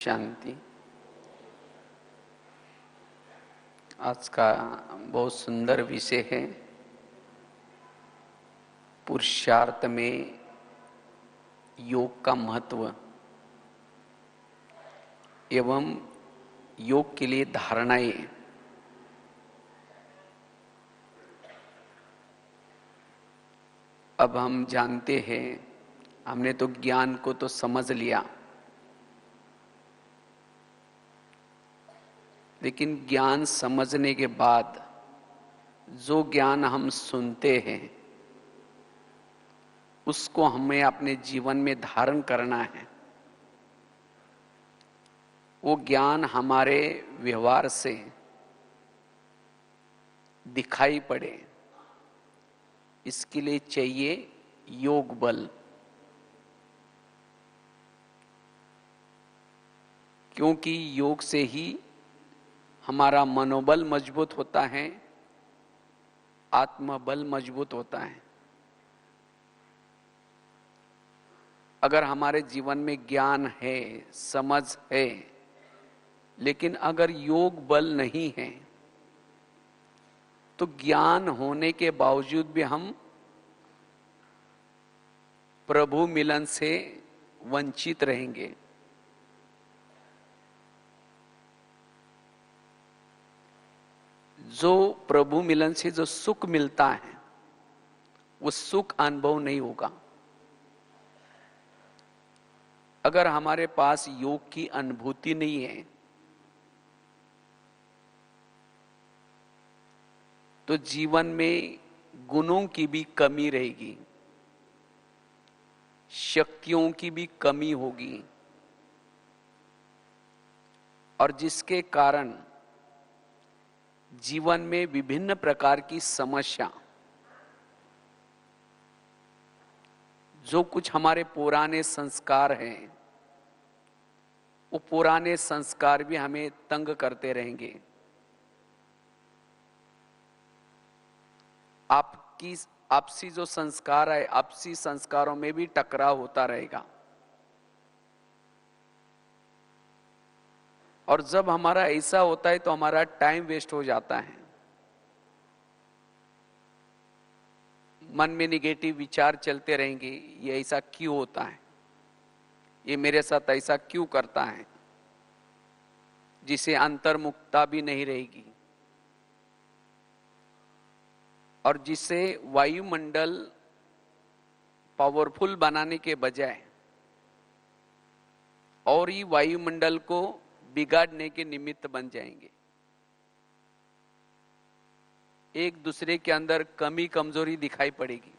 शांति। आज का बहुत सुंदर विषय है पुरुषार्थ में योग का महत्व एवं योग के लिए धारणाएं। अब हम जानते हैं, हमने तो ज्ञान को तो समझ लिया, लेकिन ज्ञान समझने के बाद जो ज्ञान हम सुनते हैं उसको हमें अपने जीवन में धारण करना है। वो ज्ञान हमारे व्यवहार से दिखाई पड़े, इसके लिए चाहिए योग बल। क्योंकि योग से ही हमारा मनोबल मजबूत होता है, आत्मबल मजबूत होता है। अगर हमारे जीवन में ज्ञान है, समझ है, लेकिन अगर योग बल नहीं है तो ज्ञान होने के बावजूद भी हम प्रभु मिलन से वंचित रहेंगे। जो प्रभु मिलन से जो सुख मिलता है वो सुख अनुभव नहीं होगा। अगर हमारे पास योग की अनुभूति नहीं है तो जीवन में गुणों की भी कमी रहेगी, शक्तियों की भी कमी होगी, और जिसके कारण जीवन में विभिन्न प्रकार की समस्या, जो कुछ हमारे पुराने संस्कार हैं वो पुराने संस्कार भी हमें तंग करते रहेंगे। आपसी जो संस्कार है, आपसी संस्कारों में भी टकराव होता रहेगा। और जब हमारा ऐसा होता है तो हमारा टाइम वेस्ट हो जाता है। मन में निगेटिव विचार चलते रहेंगे, ये ऐसा क्यों होता है, ये मेरे साथ ऐसा क्यों करता है, जिसे अंतर्मुखता भी नहीं रहेगी, और जिसे वायुमंडल पावरफुल बनाने के बजाय और ही वायुमंडल को बिगाड़ने के निमित्त बन जाएंगे। एक दूसरे के अंदर कमी कमजोरी दिखाई पड़ेगी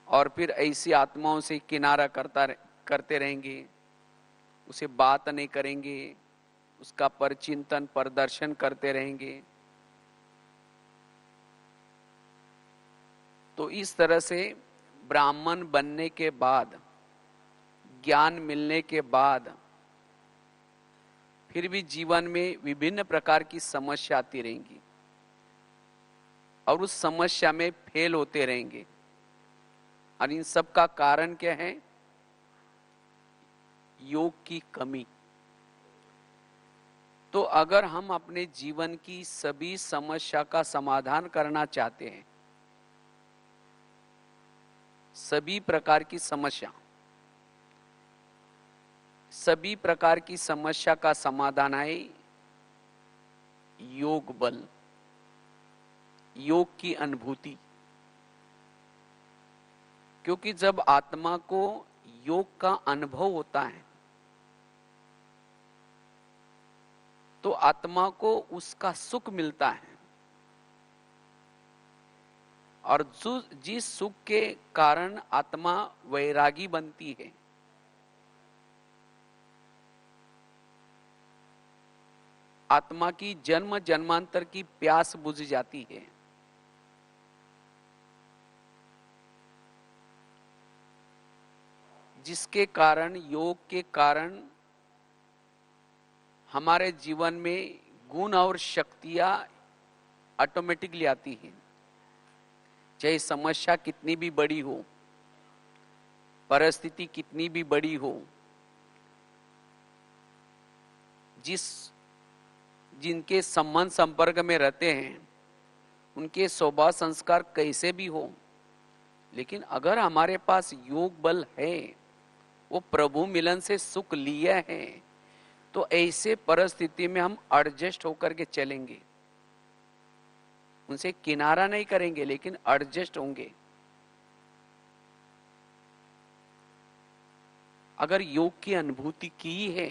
और फिर ऐसी आत्माओं से किनारा करते रहेंगे, उसे बात नहीं करेंगे, उसका परचिंतन प्रदर्शन करते रहेंगे। तो इस तरह से ब्राह्मण बनने के बाद, ज्ञान मिलने के बाद फिर भी जीवन में विभिन्न प्रकार की समस्या आती रहेंगी और उस समस्या में फेल होते रहेंगे। और इन सब का कारण क्या है? योग की कमी। तो अगर हम अपने जीवन की सभी समस्या का समाधान करना चाहते हैं, सभी प्रकार की समस्या का समाधान है योग बल, योग की अनुभूति। क्योंकि जब आत्मा को योग का अनुभव होता है तो आत्मा को उसका सुख मिलता है, और जिस सुख के कारण आत्मा वैरागी बनती है, आत्मा की जन्म जन्मांतर की प्यास बुझ जाती है, जिसके कारण, योग के कारण हमारे जीवन में गुण और शक्तियां ऑटोमेटिकली आती हैं। चाहे समस्या कितनी भी बड़ी हो, परिस्थिति कितनी भी बड़ी हो, जिनके संबंध संपर्क में रहते हैं, उनके स्वभाव संस्कार कैसे भी हो, लेकिन अगर हमारे पास योग बल है, वो प्रभु मिलन से सुख लिया है, तो ऐसे परिस्थिति में हम एडजस्ट होकर के चलेंगे, उनसे किनारा नहीं करेंगे लेकिन एडजस्ट होंगे। अगर योग की अनुभूति की है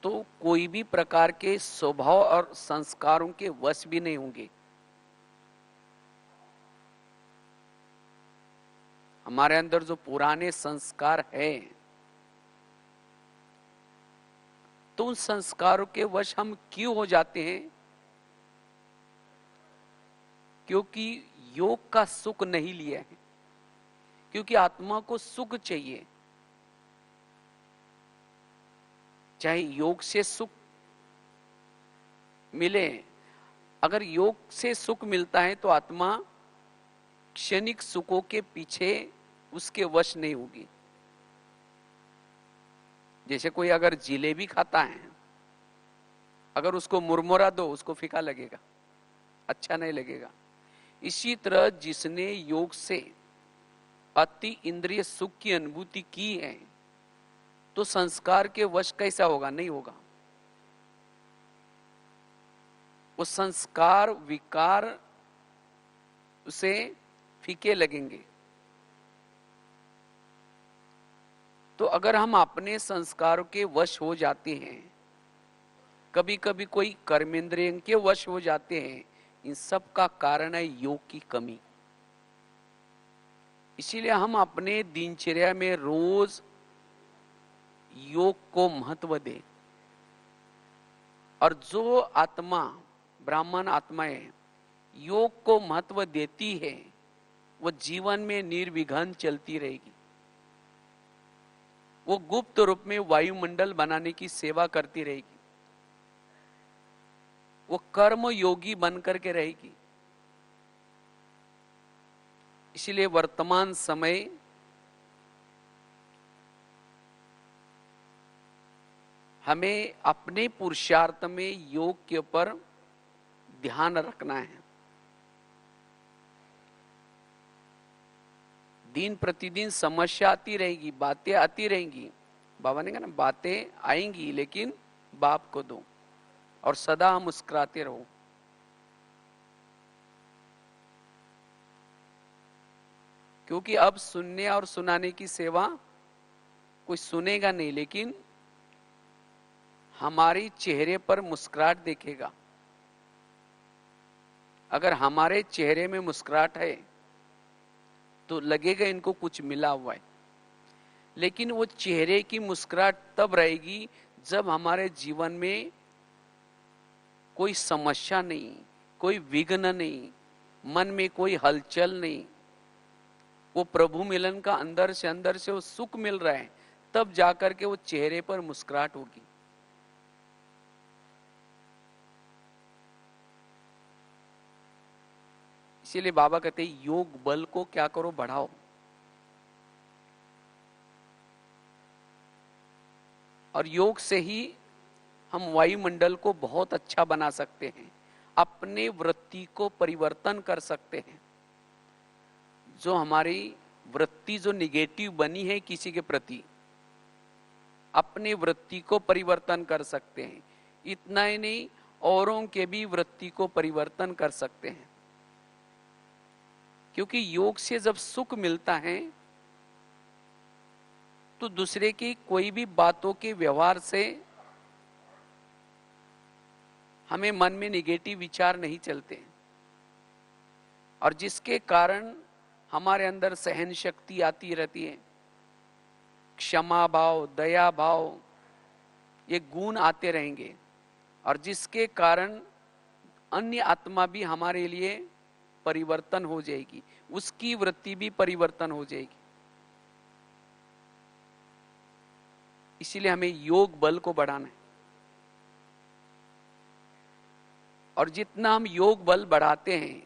तो कोई भी प्रकार के स्वभाव और संस्कारों के वश भी नहीं होंगे। हमारे अंदर जो पुराने संस्कार है, तो उन संस्कारों के वश हम क्यों हो जाते हैं? क्योंकि योग का सुख नहीं लिया है, क्योंकि आत्मा को सुख चाहिए। चाहे योग से सुख मिले, अगर योग से सुख मिलता है तो आत्मा क्षणिक सुखों के पीछे उसके वश नहीं होगी। जैसे कोई अगर जिलेबी खाता है, अगर उसको मुरमुरा दो उसको फीका लगेगा, अच्छा नहीं लगेगा। इसी तरह जिसने योग से अति इंद्रिय सुख की अनुभूति की है, तो संस्कार के वश कैसा होगा? नहीं होगा। वो संस्कार विकार उसे फीके लगेंगे। तो अगर हम अपने संस्कारों के वश हो जाते हैं, कभी कभी कोई कर्मेंद्रिय के वश हो जाते हैं, इन सब का कारण है योग की कमी। इसीलिए हम अपने दिनचर्या में रोज योग को महत्व दें, और जो आत्मा ब्राह्मण आत्माएं योग को महत्व देती है, वो जीवन में निर्विघ्न चलती रहेगी। वो गुप्त रूप में वायुमंडल बनाने की सेवा करती रहेगी, वो कर्म योगी बन करके रहेगी। इसलिए वर्तमान समय हमें अपने पुरुषार्थ में योग के ऊपर ध्यान रखना है। दिन प्रतिदिन समस्या आती रहेगी, बातें आती रहेंगी। बाबा ने कहा ना, बातें आएंगी लेकिन बाप को दो और सदा मुस्कुराते रहो। क्योंकि अब सुनने और सुनाने की सेवा कोई सुनेगा नहीं, लेकिन हमारी चेहरे पर मुस्कुराहट देखेगा। अगर हमारे चेहरे में मुस्कुराहट है तो लगेगा इनको कुछ मिला हुआ है। लेकिन वो चेहरे की मुस्कुराहट तब रहेगी जब हमारे जीवन में कोई समस्या नहीं, कोई विघ्न नहीं, मन में कोई हलचल नहीं, वो प्रभु मिलन का अंदर से वो सुख मिल रहा है, तब जाकर के वो चेहरे पर मुस्कुराहट होगी। इसीलिए बाबा कहते हैं योग बल को क्या करो, बढ़ाओ। और योग से ही हम वायुमंडल को बहुत अच्छा बना सकते हैं, अपने वृत्ति को परिवर्तन कर सकते हैं। जो हमारी वृत्ति जो निगेटिव बनी है किसी के प्रति, अपने वृत्ति को परिवर्तन कर सकते हैं। इतना ही नहीं, औरों के भी वृत्ति को परिवर्तन कर सकते हैं। क्योंकि योग से जब सुख मिलता है तो दूसरे की कोई भी बातों के व्यवहार से हमें मन में निगेटिव विचार नहीं चलते, और जिसके कारण हमारे अंदर सहन शक्ति आती रहती है, क्षमा भाव, दया भाव, ये गुण आते रहेंगे, और जिसके कारण अन्य आत्मा भी हमारे लिए परिवर्तन हो जाएगी, उसकी वृत्ति भी परिवर्तन हो जाएगी। इसीलिए हमें योग बल को बढ़ाना है। और जितना हम योग बल बढ़ाते हैं,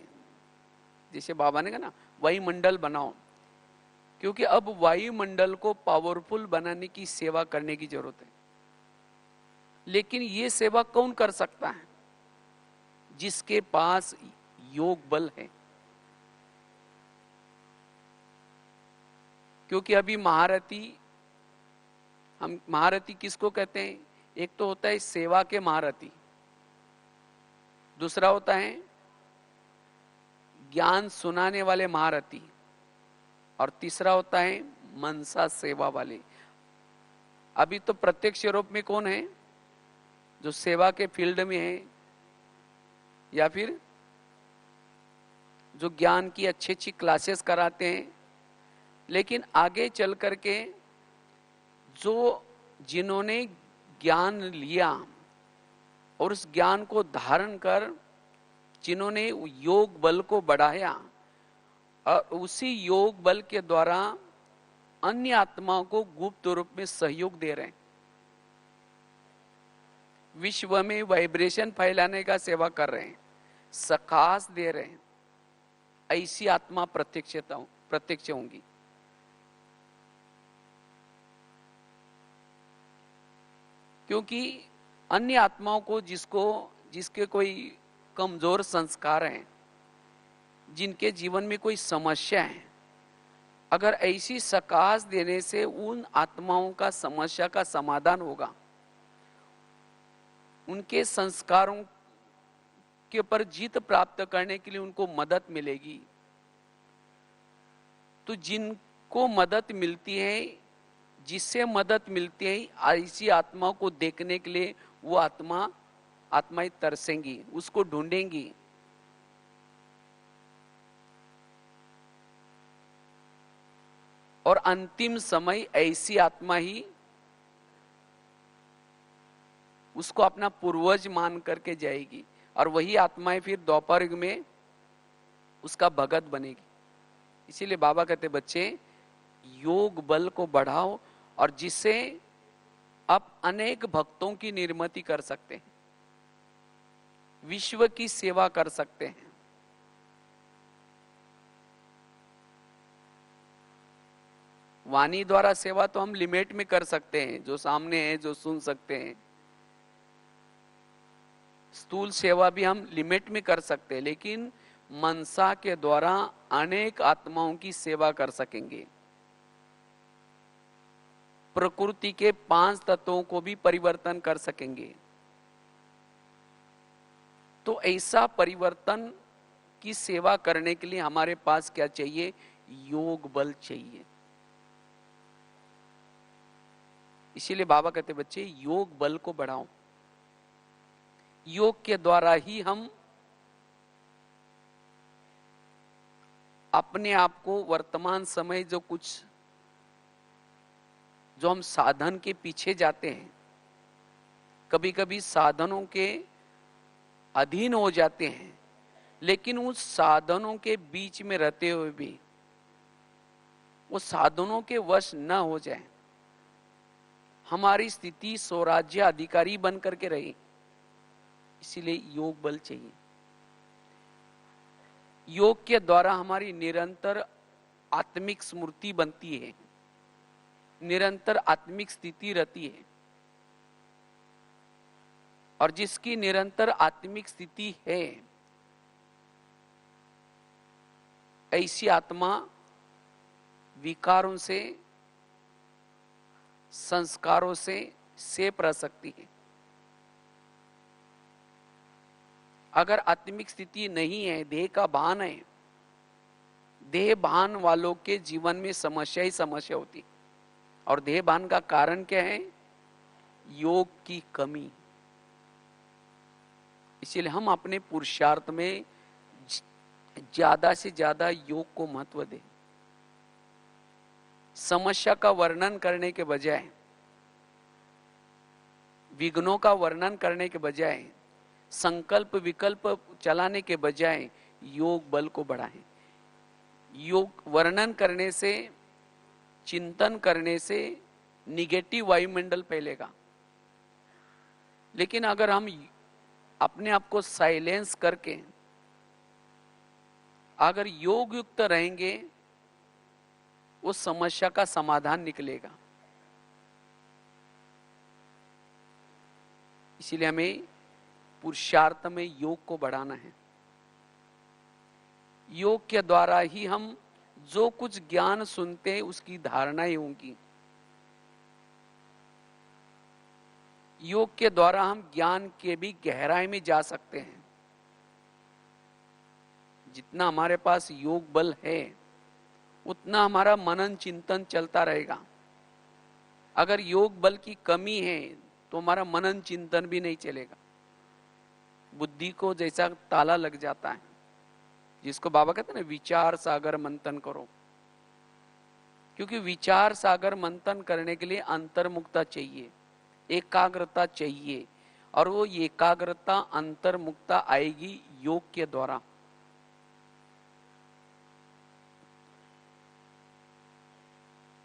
जैसे बाबा ने कहा ना वायुमंडल बनाओ, क्योंकि अब वायुमंडल को पावरफुल बनाने की सेवा करने की जरूरत है। लेकिन ये सेवा कौन कर सकता है? जिसके पास योग बल है। क्योंकि अभी महारथी, हम महारथी किसको कहते हैं? एक तो होता है सेवा के महारथी, दूसरा होता है ज्ञान सुनाने वाले महारथी, और तीसरा होता है मनसा सेवा वाले। अभी तो प्रत्यक्ष रूप में कौन है? जो सेवा के फील्ड में है, या फिर जो ज्ञान की अच्छी अच्छी क्लासेस कराते हैं। लेकिन आगे चल करके जो जिन्होंने ज्ञान लिया और उस ज्ञान को धारण कर जिन्होंने योग बल को बढ़ाया और उसी योग बल के द्वारा अन्य आत्माओं को गुप्त रूप में सहयोग दे रहे हैं, विश्व में वाइब्रेशन फैलाने का सेवा कर रहे हैं, सकाश दे रहे हैं, ऐसी आत्मा प्रत्यक्ष होंगी। क्योंकि अन्य आत्माओं को जिसके कोई कमजोर संस्कार हैं, जिनके जीवन में कोई समस्या है, अगर ऐसी सकाश देने से उन आत्माओं का समस्या का समाधान होगा, उनके संस्कारों के ऊपर जीत प्राप्त करने के लिए उनको मदद मिलेगी। तो जिनको मदद मिलती है, जिससे मदद मिलती है, ऐसी आत्माओं को देखने के लिए वो आत्माएं तरसेंगी, उसको ढूंढेंगी। और अंतिम समय ऐसी आत्मा ही उसको अपना पूर्वज मान करके जाएगी, और वही आत्माएं फिर द्वापर युग में उसका भगत बनेगी। इसीलिए बाबा कहते बच्चे योग बल को बढ़ाओ, और जिससे आप अनेक भक्तों की निर्मिति कर सकते हैं, विश्व की सेवा कर सकते हैं। वाणी द्वारा सेवा तो हम लिमिट में कर सकते हैं, जो सामने है जो सुन सकते हैं। स्थूल सेवा भी हम लिमिट में कर सकते हैं, लेकिन मनसा के द्वारा अनेक आत्माओं की सेवा कर सकेंगे। प्रकृति के 5 तत्वों को भी परिवर्तन कर सकेंगे। तो ऐसा परिवर्तन की सेवा करने के लिए हमारे पास क्या चाहिए? योग बल चाहिए। इसीलिए बाबा कहते बच्चे योग बल को बढ़ाओ। योग के द्वारा ही हम अपने आप को वर्तमान समय जो हम साधन के पीछे जाते हैं, कभी कभी साधनों के अधीन हो जाते हैं, लेकिन उस साधनों के बीच में रहते हुए भी वो साधनों के वश न हो जाए, हमारी स्थिति स्वराज्य अधिकारी बन करके रहे। इसीलिए योग बल चाहिए। योग के द्वारा हमारी निरंतर आत्मिक स्मृति बनती है, निरंतर आत्मिक स्थिति रहती है, और जिसकी निरंतर आत्मिक स्थिति है, ऐसी आत्मा विकारों से, संस्कारों से सेप रह सकती है। अगर आत्मिक स्थिति नहीं है, देह का भान है, देह भान वालों के जीवन में समस्या ही समस्या होती। और देह भान का कारण क्या है? योग की कमी। इसीलिए हम अपने पुरुषार्थ में ज्यादा से ज्यादा योग को महत्व दें। समस्या का वर्णन करने के बजाय, विघ्नों का वर्णन करने के बजाय, संकल्प विकल्प चलाने के बजाय योग बल को बढ़ाएं। योग वर्णन करने से, चिंतन करने से निगेटिव वायुमंडल फैलेगा। लेकिन अगर हम अपने आप को साइलेंस करके अगर योग युक्त रहेंगे, उस समस्या का समाधान निकलेगा। इसीलिए हमें पुरुषार्थ में योग को बढ़ाना है। योग के द्वारा ही हम जो कुछ ज्ञान सुनते हैं उसकी धारणाएं होंगी। योग के द्वारा हम ज्ञान के भी गहराई में जा सकते हैं। जितना हमारे पास योग बल है, उतना हमारा मनन चिंतन चलता रहेगा। अगर योग बल की कमी है तो हमारा मनन चिंतन भी नहीं चलेगा। बुद्धि को जैसा ताला लग जाता है, जिसको बाबा कहते हैं ना, विचार सागर मंथन करो। क्योंकि विचार सागर मंथन करने के लिए अंतर्मुखता चाहिए, एकाग्रता चाहिए, और वो एकाग्रता अंतर्मुखता आएगी योग के द्वारा।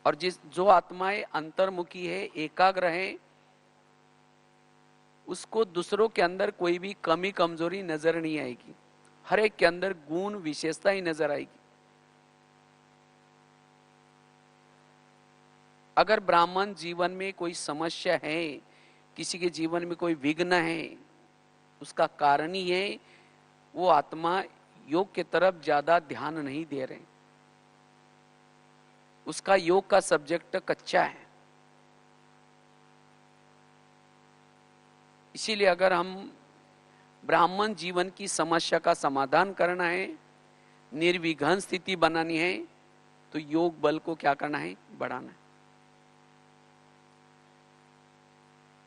और जो आत्माएं अंतर्मुखी है, एकाग्र है, उसको दूसरों के अंदर कोई भी कमी कमजोरी नजर नहीं आएगी। हर एक के अंदर गुण विशेषता ही नजर आएगी। अगर ब्राह्मण जीवन में कोई समस्या है, किसी के जीवन में कोई विघ्न है, उसका कारण ही है वो आत्मा योग के तरफ ज्यादा ध्यान नहीं दे रहे। उसका योग का सब्जेक्ट कच्चा है। इसीलिए अगर हम ब्राह्मण जीवन की समस्या का समाधान करना है, निर्विघ्न स्थिति बनानी है, तो योग बल को क्या करना है? बढ़ाना है।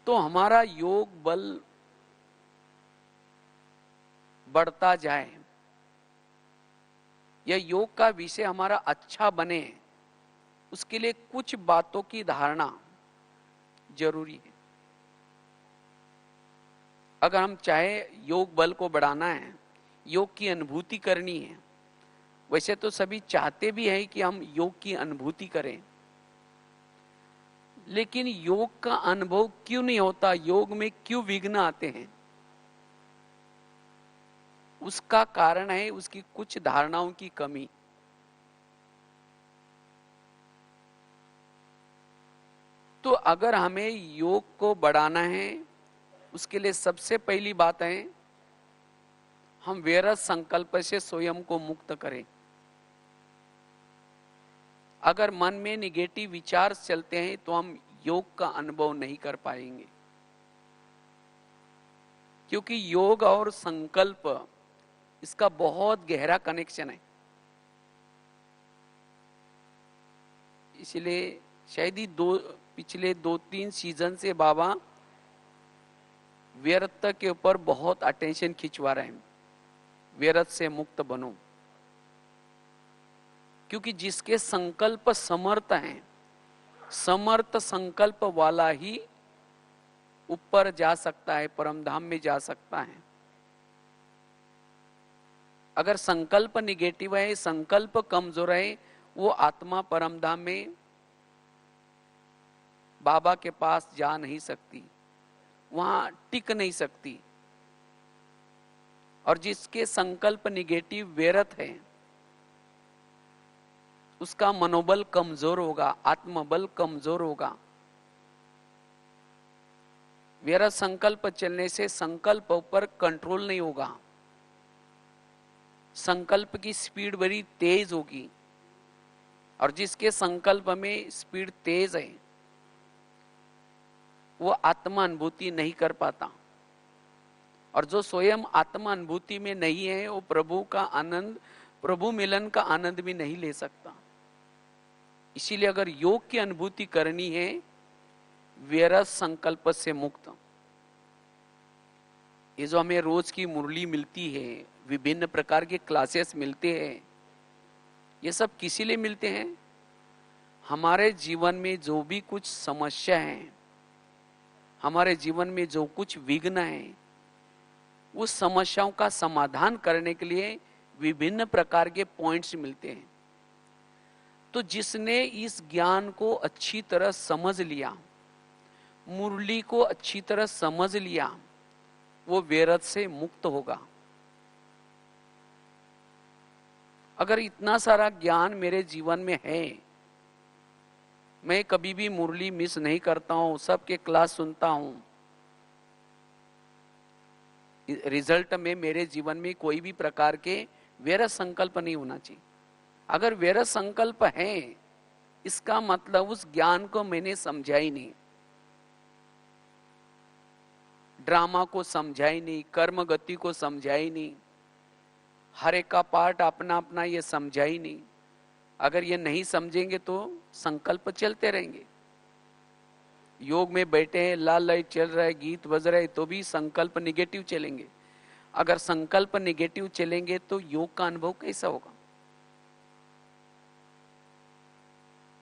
तो हमारा योग बल बढ़ता जाए, यह योग का विषय हमारा अच्छा बने, उसके लिए कुछ बातों की धारणा जरूरी है। अगर हम चाहे योग बल को बढ़ाना है, योग की अनुभूति करनी है, वैसे तो सभी चाहते भी हैं कि हम योग की अनुभूति करें, लेकिन योग का अनुभव क्यों नहीं होता? योग में क्यों विघ्न आते हैं? उसका कारण है उसकी कुछ धारणाओं की कमी। तो अगर हमें योग को बढ़ाना है, उसके लिए सबसे पहली बात है हम व्यर्थ संकल्प से स्वयं को मुक्त करें। अगर मन में निगेटिव विचार चलते हैं तो हम योग का अनुभव नहीं कर पाएंगे, क्योंकि योग और संकल्प इसका बहुत गहरा कनेक्शन है। इसलिए शायद ही पिछले 2-3 सीजन से बाबा व्यर्थ के ऊपर बहुत अटेंशन खिंचवा रहे हैं। व्यर्थ से मुक्त बनो, क्योंकि जिसके संकल्प समर्थ हैं, समर्थ संकल्प वाला ही ऊपर जा सकता है, परमधाम में जा सकता है। अगर संकल्प निगेटिव है, संकल्प कमजोर है, वो आत्मा परमधाम में बाबा के पास जा नहीं सकती, वहां टिक नहीं सकती। और जिसके संकल्प निगेटिव व्यर्थ है, उसका मनोबल कमजोर होगा, आत्मबल कमजोर होगा। व्यर्थ संकल्प चलने से संकल्प पर कंट्रोल नहीं होगा, संकल्प की स्पीड बड़ी तेज होगी। और जिसके संकल्प में स्पीड तेज है, वो आत्मा अनुभूति नहीं कर पाता। और जो स्वयं आत्मा अनुभूति में नहीं है, वो प्रभु का आनंद, प्रभु मिलन का आनंद भी नहीं ले सकता। इसीलिए अगर योग की अनुभूति करनी है, व्यर्थ संकल्प से मुक्त, ये जो हमें रोज की मुरली मिलती है, विभिन्न प्रकार के क्लासेस मिलते हैं, ये सब किसी लिए मिलते हैं? हमारे जीवन में जो भी कुछ समस्या है, हमारे जीवन में जो कुछ विघ्न है, उस समस्याओं का समाधान करने के लिए विभिन्न प्रकार के पॉइंट्स मिलते हैं। तो जिसने इस ज्ञान को अच्छी तरह समझ लिया, मुरली को अच्छी तरह समझ लिया, वो व्यर्थ से मुक्त होगा। अगर इतना सारा ज्ञान मेरे जीवन में है, मैं कभी भी मुरली मिस नहीं करता हूं, सबके क्लास सुनता हूं, रिजल्ट में मेरे जीवन में कोई भी प्रकार के व्यर्थ संकल्प नहीं होना चाहिए। अगर व्यर्थ संकल्प है, इसका मतलब उस ज्ञान को मैंने समझा ही नहीं, ड्रामा को समझा ही नहीं, कर्म गति को समझा ही नहीं, हर एक का पार्ट अपना अपना ये समझा ही नहीं। अगर ये नहीं समझेंगे तो संकल्प चलते रहेंगे। योग में बैठे हैं, लाल लाइट चल रहा है, गीत बज रहा है, तो भी संकल्प निगेटिव चलेंगे। अगर संकल्प निगेटिव चलेंगे तो योग का अनुभव कैसा होगा?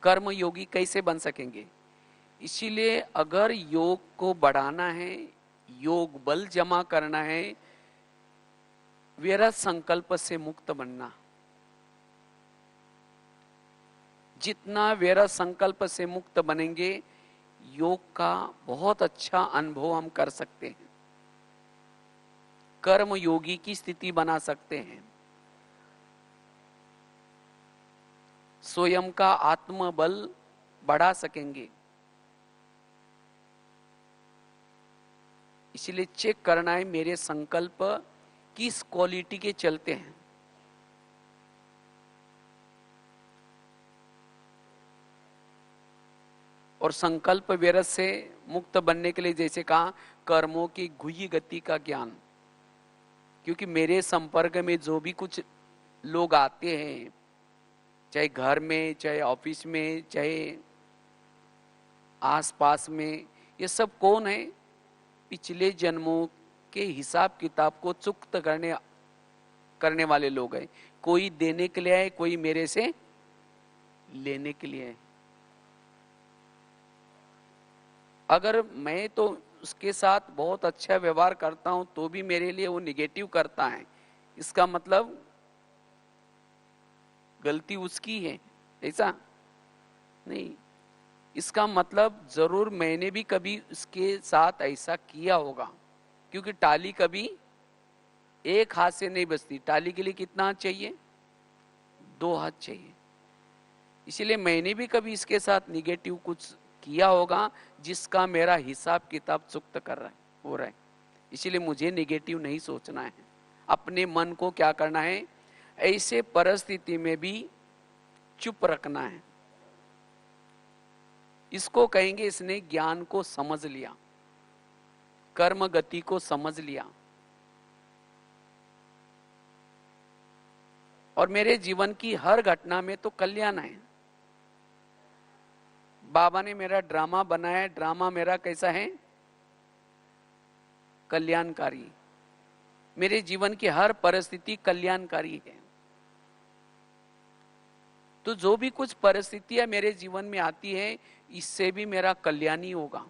कर्म योगी कैसे बन सकेंगे? इसीलिए अगर योग को बढ़ाना है, योग बल जमा करना है, व्यर्थ संकल्प से मुक्त बनना, जितना व्यर्थ संकल्प से मुक्त बनेंगे, योग का बहुत अच्छा अनुभव हम कर सकते हैं, कर्म योगी की स्थिति बना सकते हैं, स्वयं का आत्मबल बढ़ा सकेंगे। इसलिए चेक करना है मेरे संकल्प किस क्वालिटी के चलते हैं। और संकल्प व्यर्थ से मुक्त बनने के लिए जैसे कहा, कर्मों की गुह्य गति का ज्ञान, क्योंकि मेरे संपर्क में जो भी कुछ लोग आते हैं, चाहे घर में, चाहे ऑफिस में, चाहे आसपास में, ये सब कौन है? पिछले जन्मों के हिसाब किताब को चुक्त करने वाले लोग हैं। कोई देने के लिए है, कोई मेरे से लेने के लिए है। अगर मैं तो उसके साथ बहुत अच्छा व्यवहार करता हूं तो भी मेरे लिए वो निगेटिव करता है, इसका मतलब गलती उसकी है, ऐसा नहीं। इसका मतलब जरूर मैंने भी कभी उसके साथ ऐसा किया होगा, क्योंकि टाली कभी एक हाथ से नहीं बजती, टाली के लिए कितना हाथ चाहिए? 2 हाथ चाहिए। इसलिए मैंने भी कभी इसके साथ निगेटिव कुछ किया होगा, जिसका मेरा हिसाब किताब चुक्त कर रहा है, हो रहा है। इसलिए मुझे निगेटिव नहीं सोचना है। अपने मन को क्या करना है? ऐसे परिस्थिति में भी चुप रखना है। इसको कहेंगे इसने ज्ञान को समझ लिया, कर्म गति को समझ लिया। और मेरे जीवन की हर घटना में तो कल्याण है। बाबा ने मेरा ड्रामा बनाया, ड्रामा मेरा कैसा है? कल्याणकारी। मेरे जीवन की हर परिस्थिति कल्याणकारी है। तो जो भी कुछ परिस्थितियां मेरे जीवन में आती है, इससे भी मेरा कल्याण ही होगा।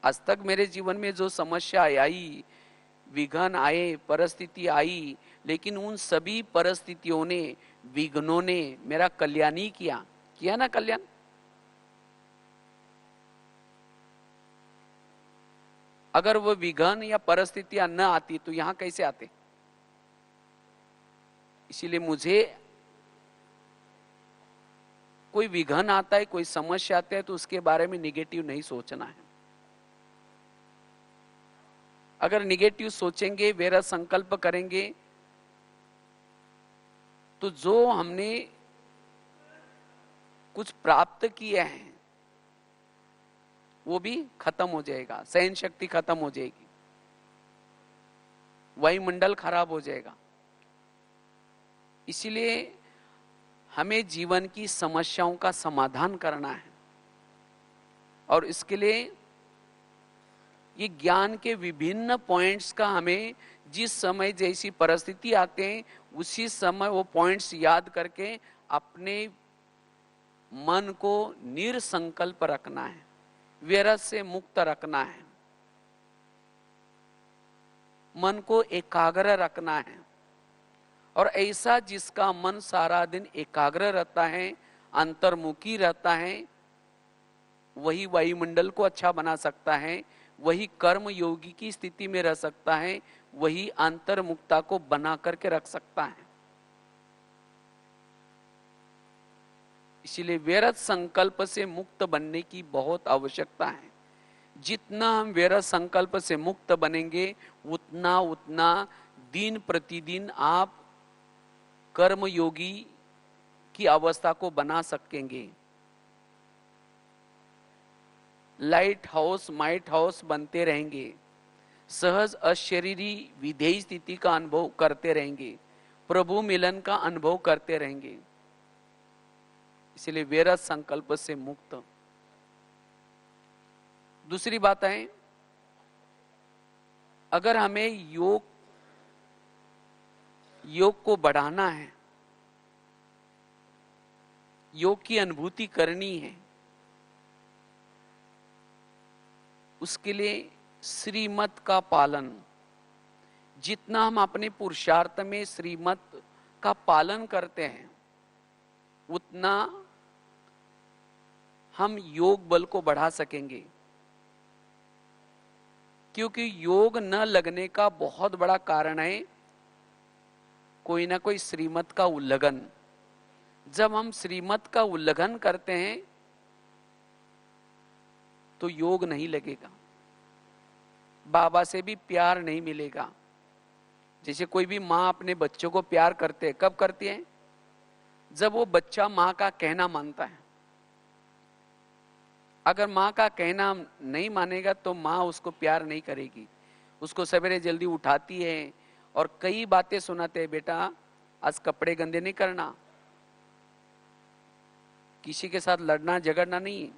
आज तक मेरे जीवन में जो समस्या आई, विघ्न आए, परिस्थिति आई, लेकिन उन सभी परिस्थितियों ने, विघ्नों ने मेरा कल्याण ही किया ना कल्याण। अगर वो विघ्न या परिस्थितियां न आती तो यहां कैसे आते? इसीलिए मुझे कोई विघ्न आता है, कोई समस्या आता है, तो उसके बारे में निगेटिव नहीं सोचना है। अगर निगेटिव सोचेंगे, व्यर्थ संकल्प करेंगे, तो जो हमने कुछ प्राप्त किया है वो भी खत्म हो जाएगा, सहन शक्ति खत्म हो जाएगी, वायुमंडल खराब हो जाएगा। इसीलिए हमें जीवन की समस्याओं का समाधान करना है, और इसके लिए ये ज्ञान के विभिन्न पॉइंट्स का हमें जिस समय जैसी परिस्थिति आते हैं, उसी समय वो पॉइंट्स याद करके अपने मन को निरसंकल्प रखना है, व्यर्थ से मुक्त रखना है, मन को एकाग्र रखना है। और ऐसा जिसका मन सारा दिन एकाग्र रहता है, अंतर्मुखी रहता है, वही वायुमंडल को अच्छा बना सकता है, वही कर्म योगी की स्थिति में रह सकता है, वही अंतर्मुक्ता को बना करके रख सकता है। इसलिए व्यर्थ संकल्प से मुक्त बनने की बहुत आवश्यकता है। जितना हम व्यर्थ संकल्प से मुक्त बनेंगे, उतना उतना दिन प्रतिदिन आप कर्मयोगी की अवस्था को बना सकेंगे। लाइट हाउस माइट हाउस बनते रहेंगे, सहज अशरीरी विधेय स्थिति का अनुभव करते रहेंगे, प्रभु मिलन का अनुभव करते रहेंगे। इसलिए व्यर्थ संकल्प से मुक्त। दूसरी बात है, अगर हमें योग को बढ़ाना है, योग की अनुभूति करनी है, उसके लिए श्रीमत का पालन, जितना हम अपने पुरुषार्थ में श्रीमत का पालन करते हैं, उतना हम योग बल को बढ़ा सकेंगे। क्योंकि योग न लगने का बहुत बड़ा कारण है कोई ना कोई श्रीमत का उल्लंघन। जब हम श्रीमत का उल्लंघन करते हैं तो योग नहीं लगेगा, बाबा से भी प्यार नहीं मिलेगा। जैसे कोई भी माँ अपने बच्चों को प्यार करते है, कब करती है? जब वो बच्चा माँ का कहना मानता है। अगर माँ का कहना नहीं मानेगा तो माँ उसको प्यार नहीं करेगी। उसको सवेरे जल्दी उठाती है और कई बातें सुनाते हैं, बेटा आज कपड़े गंदे नहीं करना, किसी के साथ लड़ना झगड़ना नहीं।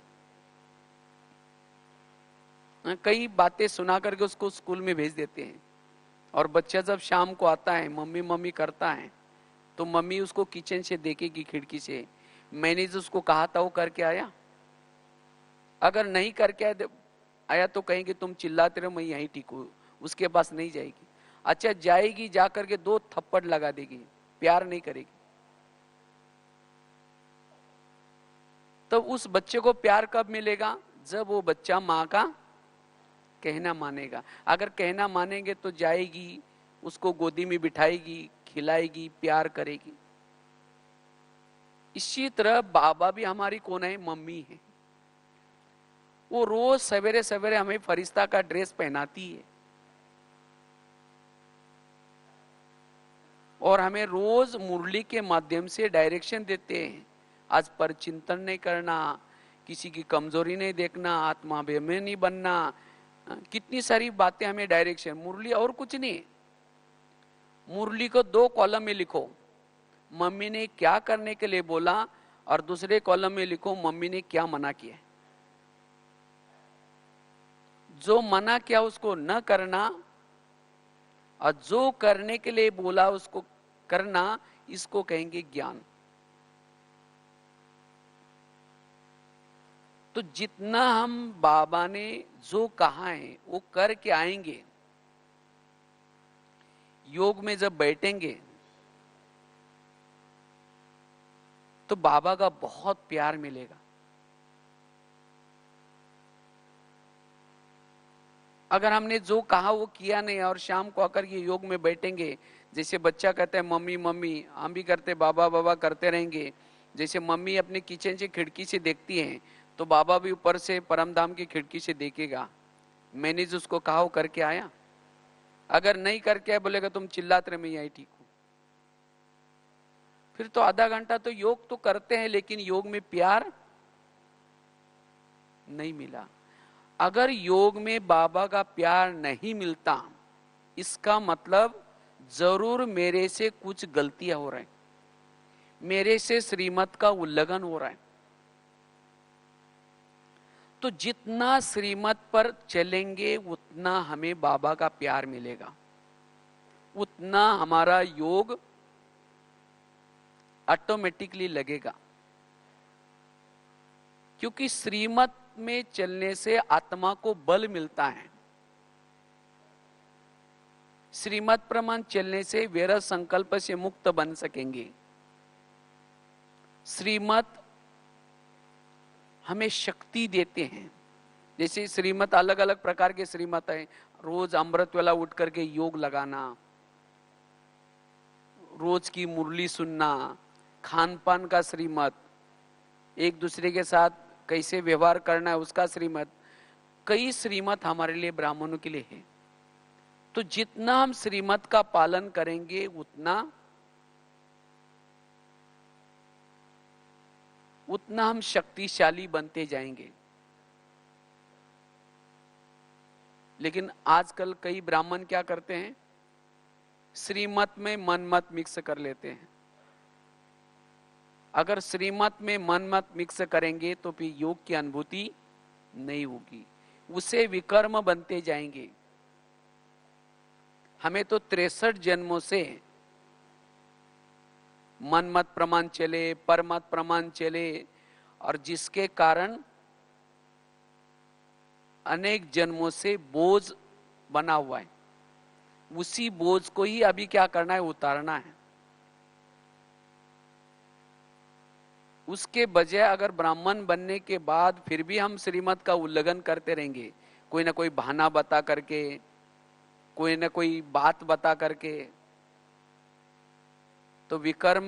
कई बातें सुना करके उसको स्कूल में भेज देते हैं। और बच्चा जब शाम को आता है, मम्मी मम्मी करता है, तो मम्मी उसको किचन से देखेगी खिड़की से, मैंने जो उसको कहा था वो करके आया? अगर नहीं करके आया तो कहेंगे तुम चिल्लाते रहो, मैं यहीं ठीक हूँ, उसके पास नहीं जाएगी। अच्छा जाएगी, जा करके 2 थप्पड़ लगा देगी, प्यार नहीं करेगी। तो उस बच्चे को प्यार कब मिलेगा? जब वो बच्चा माँ का कहना मानेगा। अगर कहना मानेंगे तो जाएगी, उसको गोदी में बिठाएगी, खिलाएगी, प्यार करेगी। इसी तरह बाबा भी हमारी कौन है? मम्मी है। वो रोज सवेरे सवेरे हमें फरिश्ता का ड्रेस पहनाती है और हमें रोज मुरली के माध्यम से डायरेक्शन देते हैं। आज पर चिंतन नहीं करना, किसी की कमजोरी नहीं देखना, आत्मा में नहीं बनना, कितनी सारी बातें हमें डायरेक्शन। मुरली और कुछ नहीं, मुरली को 2 कॉलम में लिखो, मम्मी ने क्या करने के लिए बोला, और दूसरे कॉलम में लिखो मम्मी ने क्या मना किया। जो मना किया उसको न करना और जो करने के लिए बोला उसको करना, इसको कहेंगे ज्ञान। तो जितना हम बाबा ने जो कहा है वो करके आएंगे, योग में जब बैठेंगे तो बाबा का बहुत प्यार मिलेगा। अगर हमने जो कहा वो किया नहीं और शाम को आकर ये योग में बैठेंगे, जैसे बच्चा कहता है मम्मी मम्मी, हम भी करते बाबा बाबा करते रहेंगे। जैसे मम्मी अपने किचन से खिड़की से देखती हैं तो बाबा भी ऊपर से परमधाम की खिड़की से देखेगा, मैंने जो उसको कहा वो करके आया। अगर नहीं करके आया बोलेगा तुम चिल्लाते रहे, मैं यही ठीक हूं। फिर तो आधा घंटा तो योग तो करते हैं लेकिन योग में प्यार नहीं मिला। अगर योग में बाबा का प्यार नहीं मिलता, इसका मतलब जरूर मेरे से कुछ गलतियां हो रही, मेरे से श्रीमत का उल्लंघन हो रहा है। तो जितना श्रीमत पर चलेंगे उतना हमें बाबा का प्यार मिलेगा, उतना हमारा योग ऑटोमेटिकली लगेगा। क्योंकि श्रीमत में चलने से आत्मा को बल मिलता है, श्रीमत प्रमाण चलने से व्यर्थ संकल्प से मुक्त बन सकेंगे। श्रीमत हमें शक्ति देते हैं। जैसे श्रीमत अलग अलग प्रकार के श्रीमत है, रोज अमृत वेला उठ करके योग लगाना, रोज की मुरली सुनना, खान पान का श्रीमत, एक दूसरे के साथ कैसे व्यवहार करना है उसका श्रीमत, कई श्रीमत हमारे लिए ब्राह्मणों के लिए है। तो जितना हम श्रीमत का पालन करेंगे उतना हम शक्तिशाली बनते जाएंगे। लेकिन आजकल कई ब्राह्मण क्या करते हैं, श्रीमत में मनमत मिक्स कर लेते हैं। अगर श्रीमत में मनमत मिक्स करेंगे तो फिर योग की अनुभूति नहीं होगी, उसे विकर्म बनते जाएंगे। हमें तो 63 जन्मों से मनमत प्रमाण चले, परमत प्रमाण चले, और जिसके कारण अनेक जन्मों से बोझ बना हुआ है। उसी बोझ को ही अभी क्या करना है, उतारना है। उसके बजाय अगर ब्राह्मण बनने के बाद फिर भी हम श्रीमत का उल्लंघन करते रहेंगे, कोई ना कोई बहाना बता करके, कोई ना कोई बात बता करके, तो विकर्म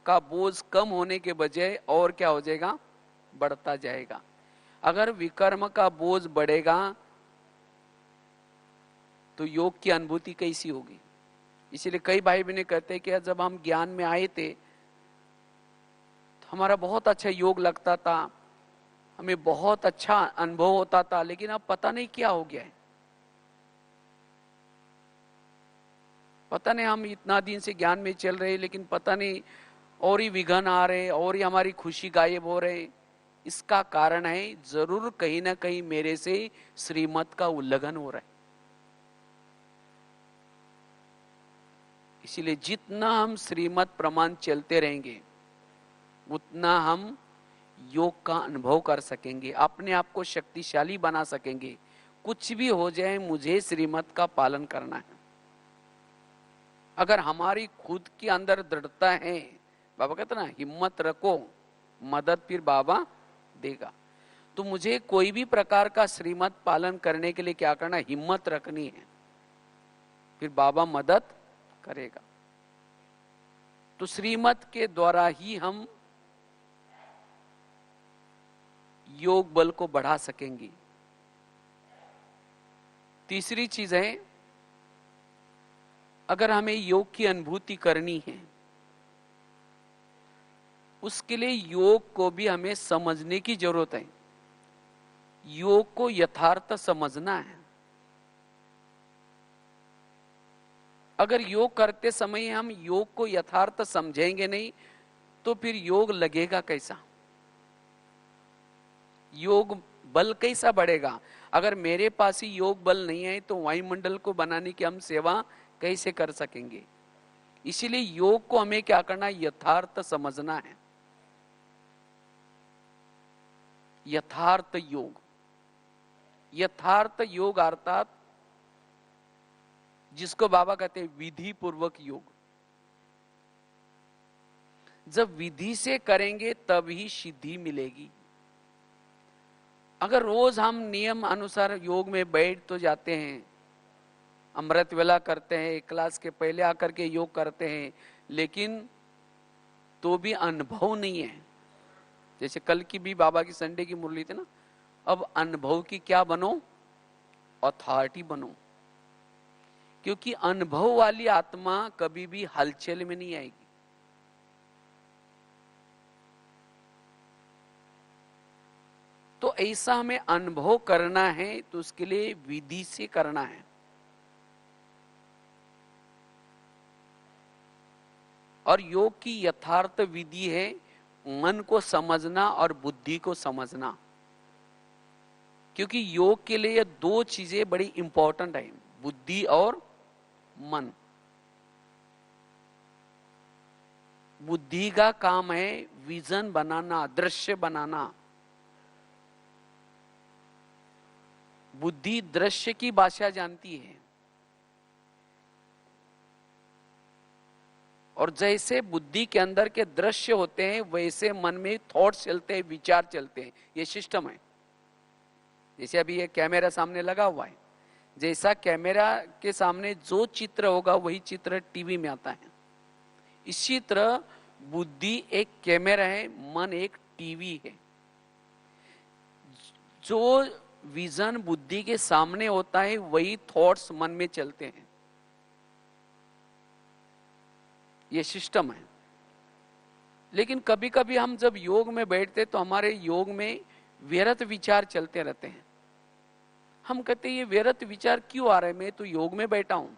का बोझ कम होने के बजाय और क्या हो जाएगा, बढ़ता जाएगा। अगर विकर्म का बोझ बढ़ेगा तो योग की अनुभूति कैसी होगी। इसीलिए कई भाई बहनें कहते हैं कि जब हम ज्ञान में आए थे तो हमारा बहुत अच्छा योग लगता था, हमें बहुत अच्छा अनुभव होता था, लेकिन अब पता नहीं क्या हो गया है। पता नहीं हम इतना दिन से ज्ञान में चल रहे, लेकिन पता नहीं और ही विघन आ रहे, और ही हमारी खुशी गायब हो रहे। इसका कारण है जरूर कहीं ना कहीं मेरे से श्रीमत का उल्लंघन हो रहा है। इसीलिए जितना हम श्रीमत प्रमाण चलते रहेंगे उतना हम योग का अनुभव कर सकेंगे, अपने आप को शक्तिशाली बना सकेंगे। कुछ भी हो जाए मुझे श्रीमत का पालन करना है। अगर हमारी खुद के अंदर दृढ़ता है, बाबा कहते ना हिम्मत रखो मदद फिर बाबा देगा, तो मुझे कोई भी प्रकार का श्रीमत पालन करने के लिए क्या करना, हिम्मत रखनी है, फिर बाबा मदद करेगा। तो श्रीमत के द्वारा ही हम योग बल को बढ़ा सकेंगे। तीसरी चीज है, अगर हमें योग की अनुभूति करनी है उसके लिए योग को भी हमें समझने की जरूरत है। योग को यथार्थ समझना है। अगर योग करते समय हम योग को यथार्थ समझेंगे नहीं तो फिर योग लगेगा कैसा, योग बल कैसा बढ़ेगा। अगर मेरे पास ही योग बल नहीं है तो वायुमंडल को बनाने की हम सेवा कैसे कर सकेंगे। इसीलिए योग को हमें क्या करना, यथार्थ समझना है। यथार्थ योग, यथार्थ योग अर्थात जिसको बाबा कहते हैं विधि पूर्वक योग। जब विधि से करेंगे तब ही सिद्धि मिलेगी। अगर रोज हम नियम अनुसार योग में बैठ तो जाते हैं, अमृत वेला करते हैं, क्लास के पहले आकर के योग करते हैं, लेकिन तो भी अनुभव नहीं है। जैसे कल की भी बाबा की संडे की मुरली थी ना, अब अनुभव की क्या बनो, अथॉरिटी बनो। क्योंकि अनुभव वाली आत्मा कभी भी हलचल में नहीं आएगी। तो ऐसा हमें अनुभव करना है तो उसके लिए विधि से करना है। और योग की यथार्थ विधि है मन को समझना और बुद्धि को समझना। क्योंकि योग के लिए ये दो चीजें बड़ी इंपॉर्टेंट है, बुद्धि और मन। बुद्धि का काम है विजन बनाना, दृश्य बनाना। बुद्धि दृश्य की भाषा जानती है, और जैसे बुद्धि के अंदर के दृश्य होते हैं वैसे मन में थॉट्स चलते हैं, विचार चलते हैं। ये सिस्टम है। जैसे अभी ये कैमरा सामने लगा हुआ है, जैसा कैमरा के सामने जो चित्र होगा वही चित्र टीवी में आता है। इसी तरह बुद्धि एक कैमरा है, मन एक टीवी है। जो विजन बुद्धि के सामने होता है वही थॉट्स मन में चलते हैं। ये सिस्टम है। लेकिन कभी कभी हम जब योग में बैठते तो हमारे योग में व्यर्थ विचार चलते रहते हैं। हम कहते हैं ये व्यर्थ विचार क्यों आ रहे हैं, मैं तो योग में बैठा हूं।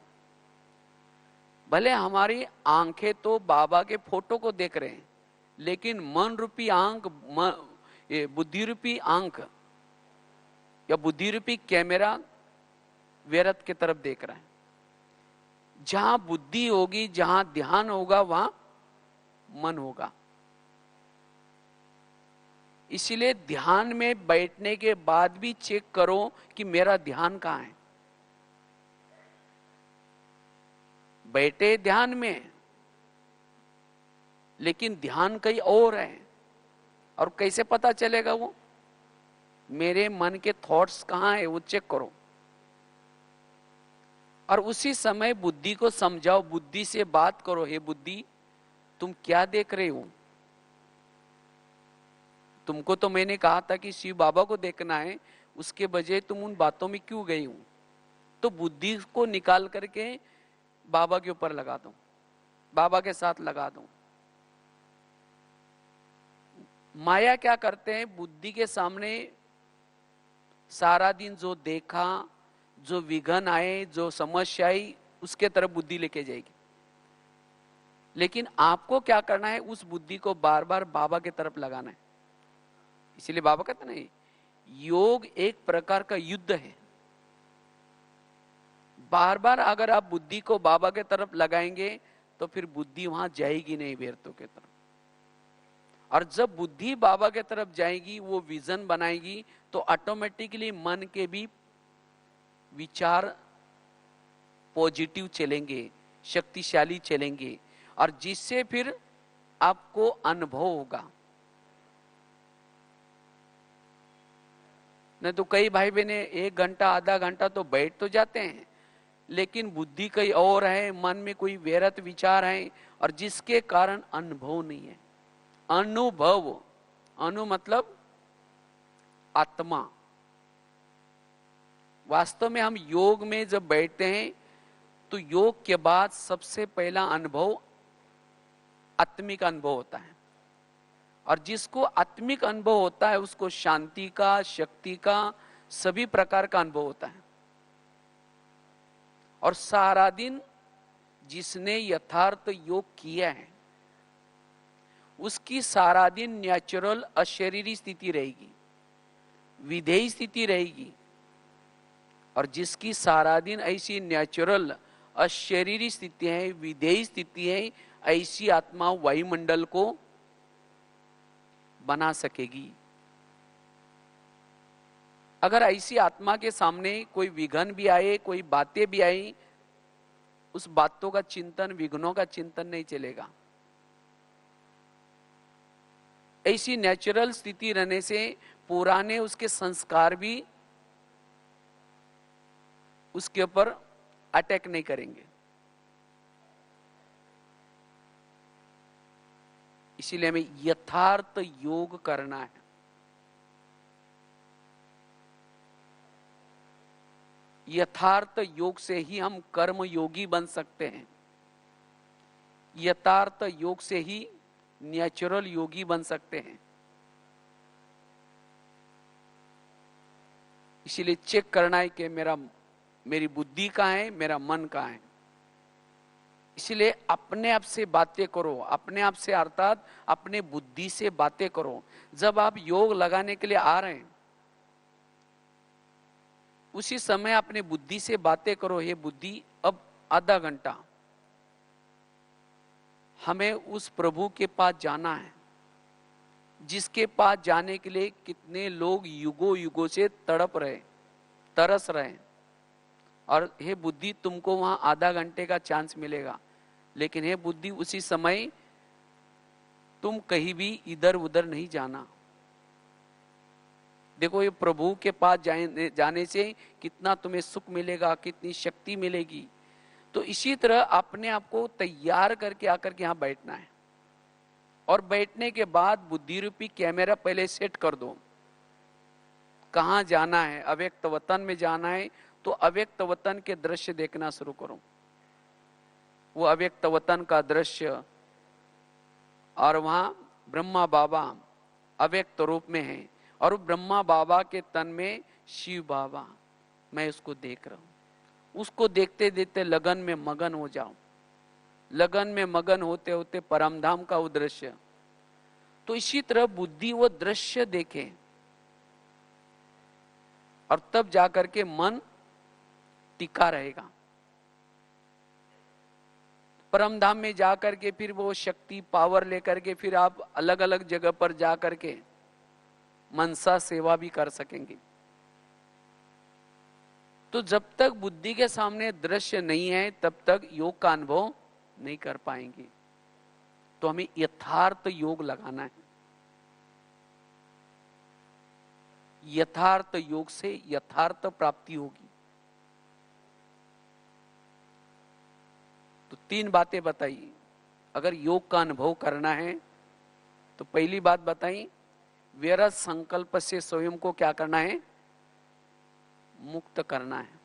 भले हमारी आंखें तो बाबा के फोटो को देख रहे हैं, लेकिन मन रूपी आंख, ये बुद्धि रूपी आंख या बुद्धि रूपी कैमरा व्यर्थ की तरफ देख रहा है। जहां बुद्धि होगी, जहां ध्यान होगा, वहां मन होगा। इसीलिए ध्यान में बैठने के बाद भी चेक करो कि मेरा ध्यान कहां है। बैठे ध्यान में, लेकिन ध्यान कहीं और है। और कैसे पता चलेगा वो? मेरे मन के थॉट्स कहां है वो चेक करो। और उसी समय बुद्धि को समझाओ, बुद्धि से बात करो, हे बुद्धि तुम क्या देख रहे हो? तुमको तो मैंने कहा था कि शिव बाबा को देखना है, उसके बजाय तुम उन बातों में क्यों गई हो? तो बुद्धि को निकाल करके बाबा के ऊपर लगा दो, बाबा के साथ लगा दो। माया क्या करते हैं? बुद्धि के सामने सारा दिन जो देखा, जो विघन आए, जो समस्या आई, उसके तरफ बुद्धि लेके जाएगी। लेकिन आपको क्या करना है? उस बुद्धि को बार बार बाबा की तरफ लगाना है। इसीलिए बाबा कहते नहीं, योग एक प्रकार का युद्ध है। बार बार अगर आप बुद्धि को बाबा के तरफ लगाएंगे तो फिर बुद्धि वहां जाएगी नहीं व्यर्थों के तरफ। और जब बुद्धि बाबा के तरफ जाएगी, वो विजन बनाएगी, तो ऑटोमेटिकली मन के भी विचार पॉजिटिव चलेंगे, शक्तिशाली चलेंगे, और जिससे फिर आपको अनुभव होगा। नहीं तो कई भाई बहने 1 घंटा आधा घंटा तो बैठ तो जाते हैं, लेकिन बुद्धि कहीं और है, मन में कोई व्यर्थ विचार है, और जिसके कारण अनुभव नहीं है। अनुभव, अनु मतलब आत्मा। वास्तव में हम योग में जब बैठते हैं तो योग के बाद सबसे पहला अनुभव आत्मिक अनुभव होता है। और जिसको आत्मिक अनुभव होता है उसको शांति का, शक्ति का, सभी प्रकार का अनुभव होता है। और सारा दिन जिसने यथार्थ योग किया है उसकी सारा दिन नेचुरल अशरीरी स्थिति रहेगी, विधेयी स्थिति रहेगी। और जिसकी सारा दिन ऐसी नेचुरल अशरीरी स्थिति है, विधेयी स्थिति है, ऐसी आत्मा वायुमंडल को बना सकेगी। अगर ऐसी आत्मा के सामने कोई विघन भी आए, कोई बातें भी आई, उस बातों का चिंतन, विघ्नों का चिंतन नहीं चलेगा। ऐसी नेचुरल स्थिति रहने से पुराने उसके संस्कार भी उसके ऊपर अटैक नहीं करेंगे। इसीलिए हमें यथार्थ योग करना है। यथार्थ योग से ही हम कर्म योगी बन सकते हैं। यथार्थ योग से ही नेचुरल योगी बन सकते हैं। इसीलिए चेक करना है कि मेरी बुद्धि कहां है, मेरा मन कहां है। इसलिए अपने आप से बातें करो, अपने आप से अर्थात अपने बुद्धि से बातें करो। जब आप योग लगाने के लिए आ रहे हैं उसी समय अपने बुद्धि से बातें करो, हे बुद्धि अब आधा घंटा हमें उस प्रभु के पास जाना है जिसके पास जाने के लिए कितने लोग युगों युगों से तड़प रहे, तरस रहे। और हे बुद्धि तुमको वहां आधा घंटे का चांस मिलेगा, लेकिन हे बुद्धि उसी समय तुम कहीं भी इधर उधर नहीं जाना। देखो ये प्रभु के पास जाने से कितना तुम्हें सुख मिलेगा, कितनी शक्ति मिलेगी। तो इसी तरह अपने आप को तैयार करके आकर के यहां बैठना है और बैठने के बाद बुद्धि रूपी कैमरा पहले सेट कर दो। कहाँ जाना है? अव्यक्त वतन में जाना है तो अव्यक्त वतन के दृश्य देखना शुरू करो। वो अव्यक्त वतन का दृश्य, और वहां ब्रह्मा बाबा अव्यक्त रूप में है, और ब्रह्मा बाबा के तन में शिव बाबा, मैं उसको देख रहा हूं। उसको देखते देखते लगन में मगन हो जाओ। लगन में मगन होते होते परमधाम का वो दृश्य। तो इसी तरह बुद्धि वो दृश्य देखे, और तब जाकर के मन टिका रहेगा। परमधाम में जाकर के फिर वो शक्ति पावर लेकर के फिर आप अलग अलग जगह पर जाकर के मनसा सेवा भी कर सकेंगे। तो जब तक बुद्धि के सामने दृश्य नहीं है तब तक योग का अनुभव नहीं कर पाएंगे। तो हमें यथार्थ योग लगाना है। यथार्थ योग से यथार्थ प्राप्ति होगी। तो 3 बातें बताई। अगर योग का अनुभव करना है तो पहली बात बताई, व्यर्थ संकल्प से स्वयं को क्या करना है? मुक्त करना है।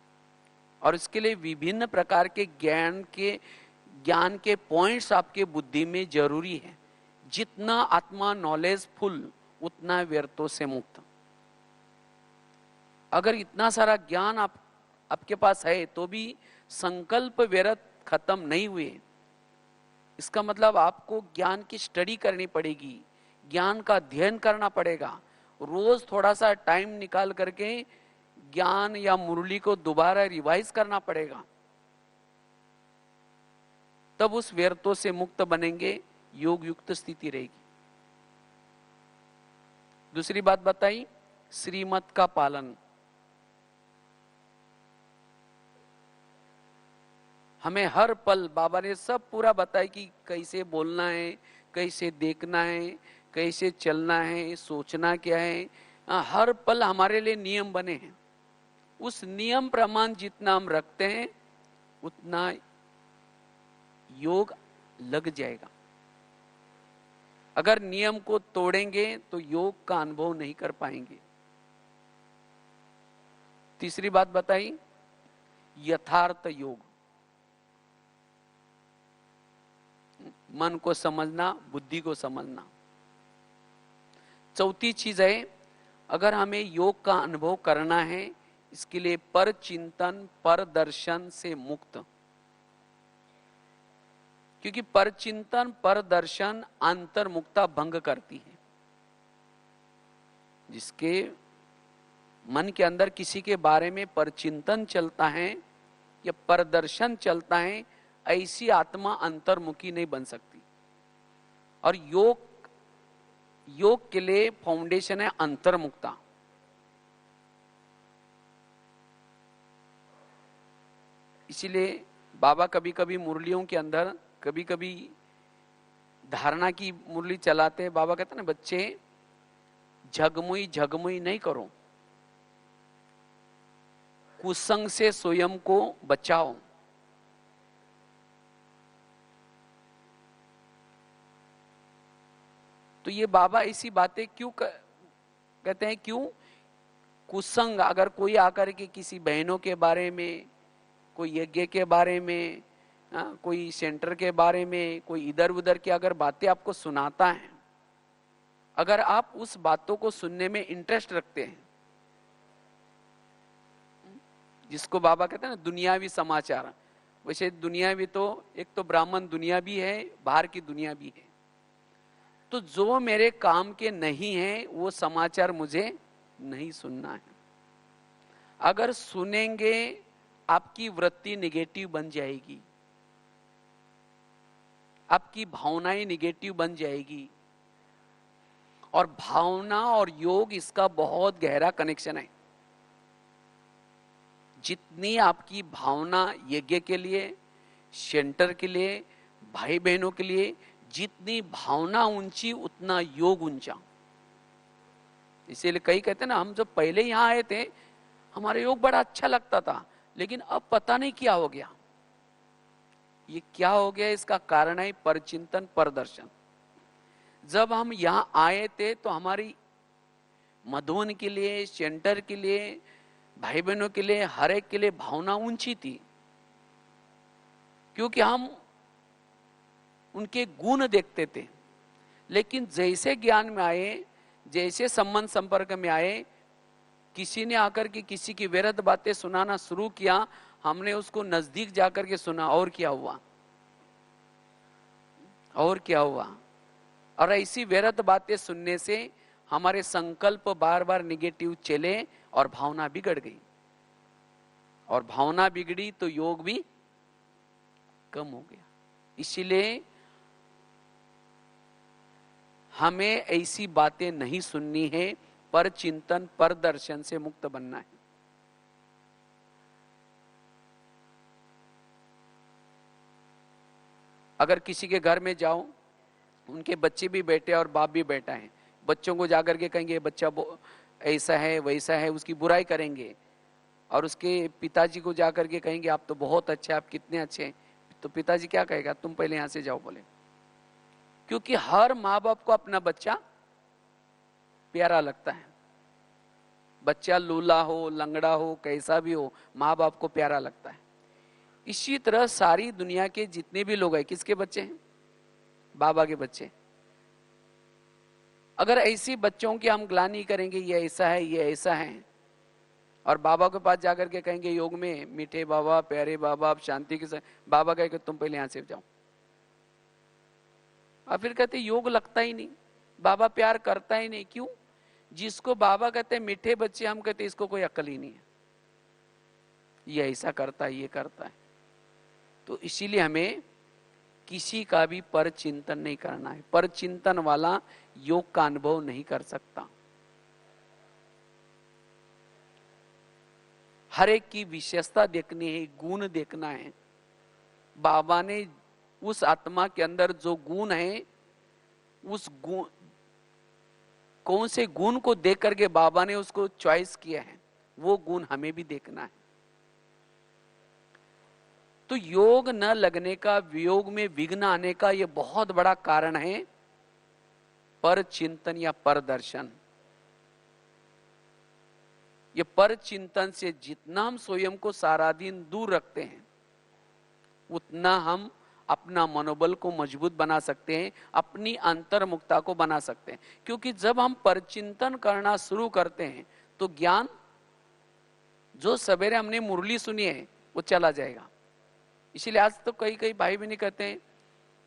और इसके लिए विभिन्न प्रकार के ज्ञान के पॉइंट्स आपके बुद्धि में जरूरी है। जितना आत्मा नॉलेजफुल उतना व्यर्थों से मुक्त। अगर इतना सारा ज्ञान आपके पास है तो भी संकल्प व्यर्थ खत्म नहीं हुए, इसका मतलब आपको ज्ञान की स्टडी करनी पड़ेगी, ज्ञान का अध्ययन करना पड़ेगा। रोज थोड़ा सा टाइम निकाल करके ज्ञान या मुरली को दोबारा रिवाइज करना पड़ेगा, तब उस व्यर्थों से मुक्त बनेंगे, योग युक्त स्थिति रहेगी। दूसरी बात बताई, श्रीमत का पालन। हमें हर पल बाबा ने सब पूरा बताया कि कैसे बोलना है, कैसे देखना है, कैसे चलना है, सोचना क्या है। हर पल हमारे लिए नियम बने हैं। उस नियम प्रमाण जितना हम रखते हैं उतना योग लग जाएगा। अगर नियम को तोड़ेंगे तो योग का अनुभव नहीं कर पाएंगे। तीसरी बात बताई, यथार्थ योग। मन को समझना, बुद्धि को समझना। चौथी चीज है, अगर हमें योग का अनुभव करना है, इसके लिए पर चिंतन पर दर्शन से मुक्त। क्योंकि पर चिंतन पर दर्शन अंतर्मुक्ता भंग करती है। जिसके मन के अंदर किसी के बारे में पर चिंतन चलता है या पर दर्शन चलता है, ऐसी आत्मा अंतर्मुखी नहीं बन सकती। और योग के लिए फाउंडेशन है अंतर्मुक्ता। इसीलिए बाबा कभी कभी मुरलियों के अंदर कभी कभी धारणा की मुरली चलाते हैं। बाबा कहते हैं ना, बच्चे झगमुई झगमुई नहीं करो, कुसंग से स्वयं को बचाओ। तो ये बाबा ऐसी बातें क्यों कहते हैं? क्यों? कुसंग, अगर कोई आकर के किसी बहनों के बारे में, कोई यज्ञ के बारे में, कोई सेंटर के बारे में, कोई इधर उधर की अगर बातें आपको सुनाता है, अगर आप उस बातों को सुनने में इंटरेस्ट रखते हैं, जिसको बाबा कहते हैं ना दुनियावी समाचार, वैसे दुनियावी तो एक तो ब्राह्मण दुनिया भी है, बाहर की दुनिया भी है। तो जो मेरे काम के नहीं है वो समाचार मुझे नहीं सुनना है। अगर सुनेंगे आपकी वृत्ति निगेटिव बन जाएगी, आपकी भावनाएं निगेटिव बन जाएगी। और भावना और योग इसका बहुत गहरा कनेक्शन है। जितनी आपकी भावना यज्ञ के लिए, सेंटर के लिए, भाई बहनों के लिए, जितनी भावना ऊंची उतना योग ऊंचा। इसीलिए कई कहते हैं ना, हम जब पहले यहां आए थे हमारा योग बड़ा अच्छा लगता था, लेकिन अब पता नहीं क्या हो गया। ये क्या हो गया, इसका कारण है परचिंतन परदर्शन। जब हम यहाँ आए थे तो हमारी मधुबन के लिए, सेंटर के लिए, भाई बहनों के लिए, हर एक के लिए भावना ऊंची थी, क्योंकि हम उनके गुण देखते थे। लेकिन जैसे ज्ञान में आए, जैसे संबंध संपर्क में आए, किसी ने आकर के किसी की व्यर्थ बातें सुनाना शुरू किया, हमने उसको नजदीक जाकर के सुना, और क्या हुआ, और क्या हुआ। और ऐसी व्यर्थ बातें सुनने से हमारे संकल्प बार बार निगेटिव चले और भावना बिगड़ गई, और भावना बिगड़ी तो योग भी कम हो गया। इसीलिए हमें ऐसी बातें नहीं सुननी है, पर चिंतन पर दर्शन से मुक्त बनना है। अगर किसी के घर में जाओ, उनके बच्चे भी बैठे और बाप भी बैठा है, बच्चों को जाकर के कहेंगे बच्चा ऐसा है वैसा है, उसकी बुराई करेंगे, और उसके पिताजी को जाकर के कहेंगे आप तो बहुत अच्छे, आप कितने अच्छे हैं, तो पिताजी क्या कहेगा, तुम पहले यहां से जाओ बोले। क्योंकि हर माँ बाप को अपना बच्चा प्यारा लगता है। बच्चा लूला हो, लंगड़ा हो, कैसा भी हो, माँ बाप को प्यारा लगता है। इसी तरह सारी दुनिया के जितने भी लोग हैं, किसके बच्चे हैं, बाबा के बच्चे। अगर ऐसी बच्चों की हम ग्लानि करेंगे, ये ऐसा है, ये ऐसा है, और बाबा के पास जाकर के कहेंगे योग में मीठे बाबा, प्यारे बाबा, आप शांति के साथ, बाबा कहेंगे तुम पहले यहां से जाओ। और फिर कहते योग लगता ही नहीं, बाबा प्यार करता ही नहीं। क्यों? जिसको बाबा कहते हैं मीठे बच्चे, हम कहते हैं इसको कोई अक्ल ही नहीं है, ये ऐसा करता है, ये करता है। तो इसीलिए हमें किसी का भी पर चिंतन नहीं करना है। पर चिंतन वाला योग का अनुभव नहीं कर सकता। हर एक की विशेषता देखनी है, गुण देखना है। बाबा ने उस आत्मा के अंदर जो गुण है, उस गुण, कौन से गुण को देख करके बाबा ने उसको चॉइस किया है, वो गुण हमें भी देखना है। तो योग न लगने का, वियोग में विघ्न आने का यह बहुत बड़ा कारण है पर चिंतन या पर दर्शन। ये पर चिंतन से जितना हम स्वयं को सारा दिन दूर रखते हैं, उतना हम अपना मनोबल को मजबूत बना सकते हैं, अपनी अंतर्मुखता को बना सकते हैं। क्योंकि जब हम परचिंतन करना शुरू करते हैं तो ज्ञान, जो सवेरे हमने मुरली सुनी है, वो चला जाएगा। इसीलिए आज तो कई कई भाई बहन कहते हैं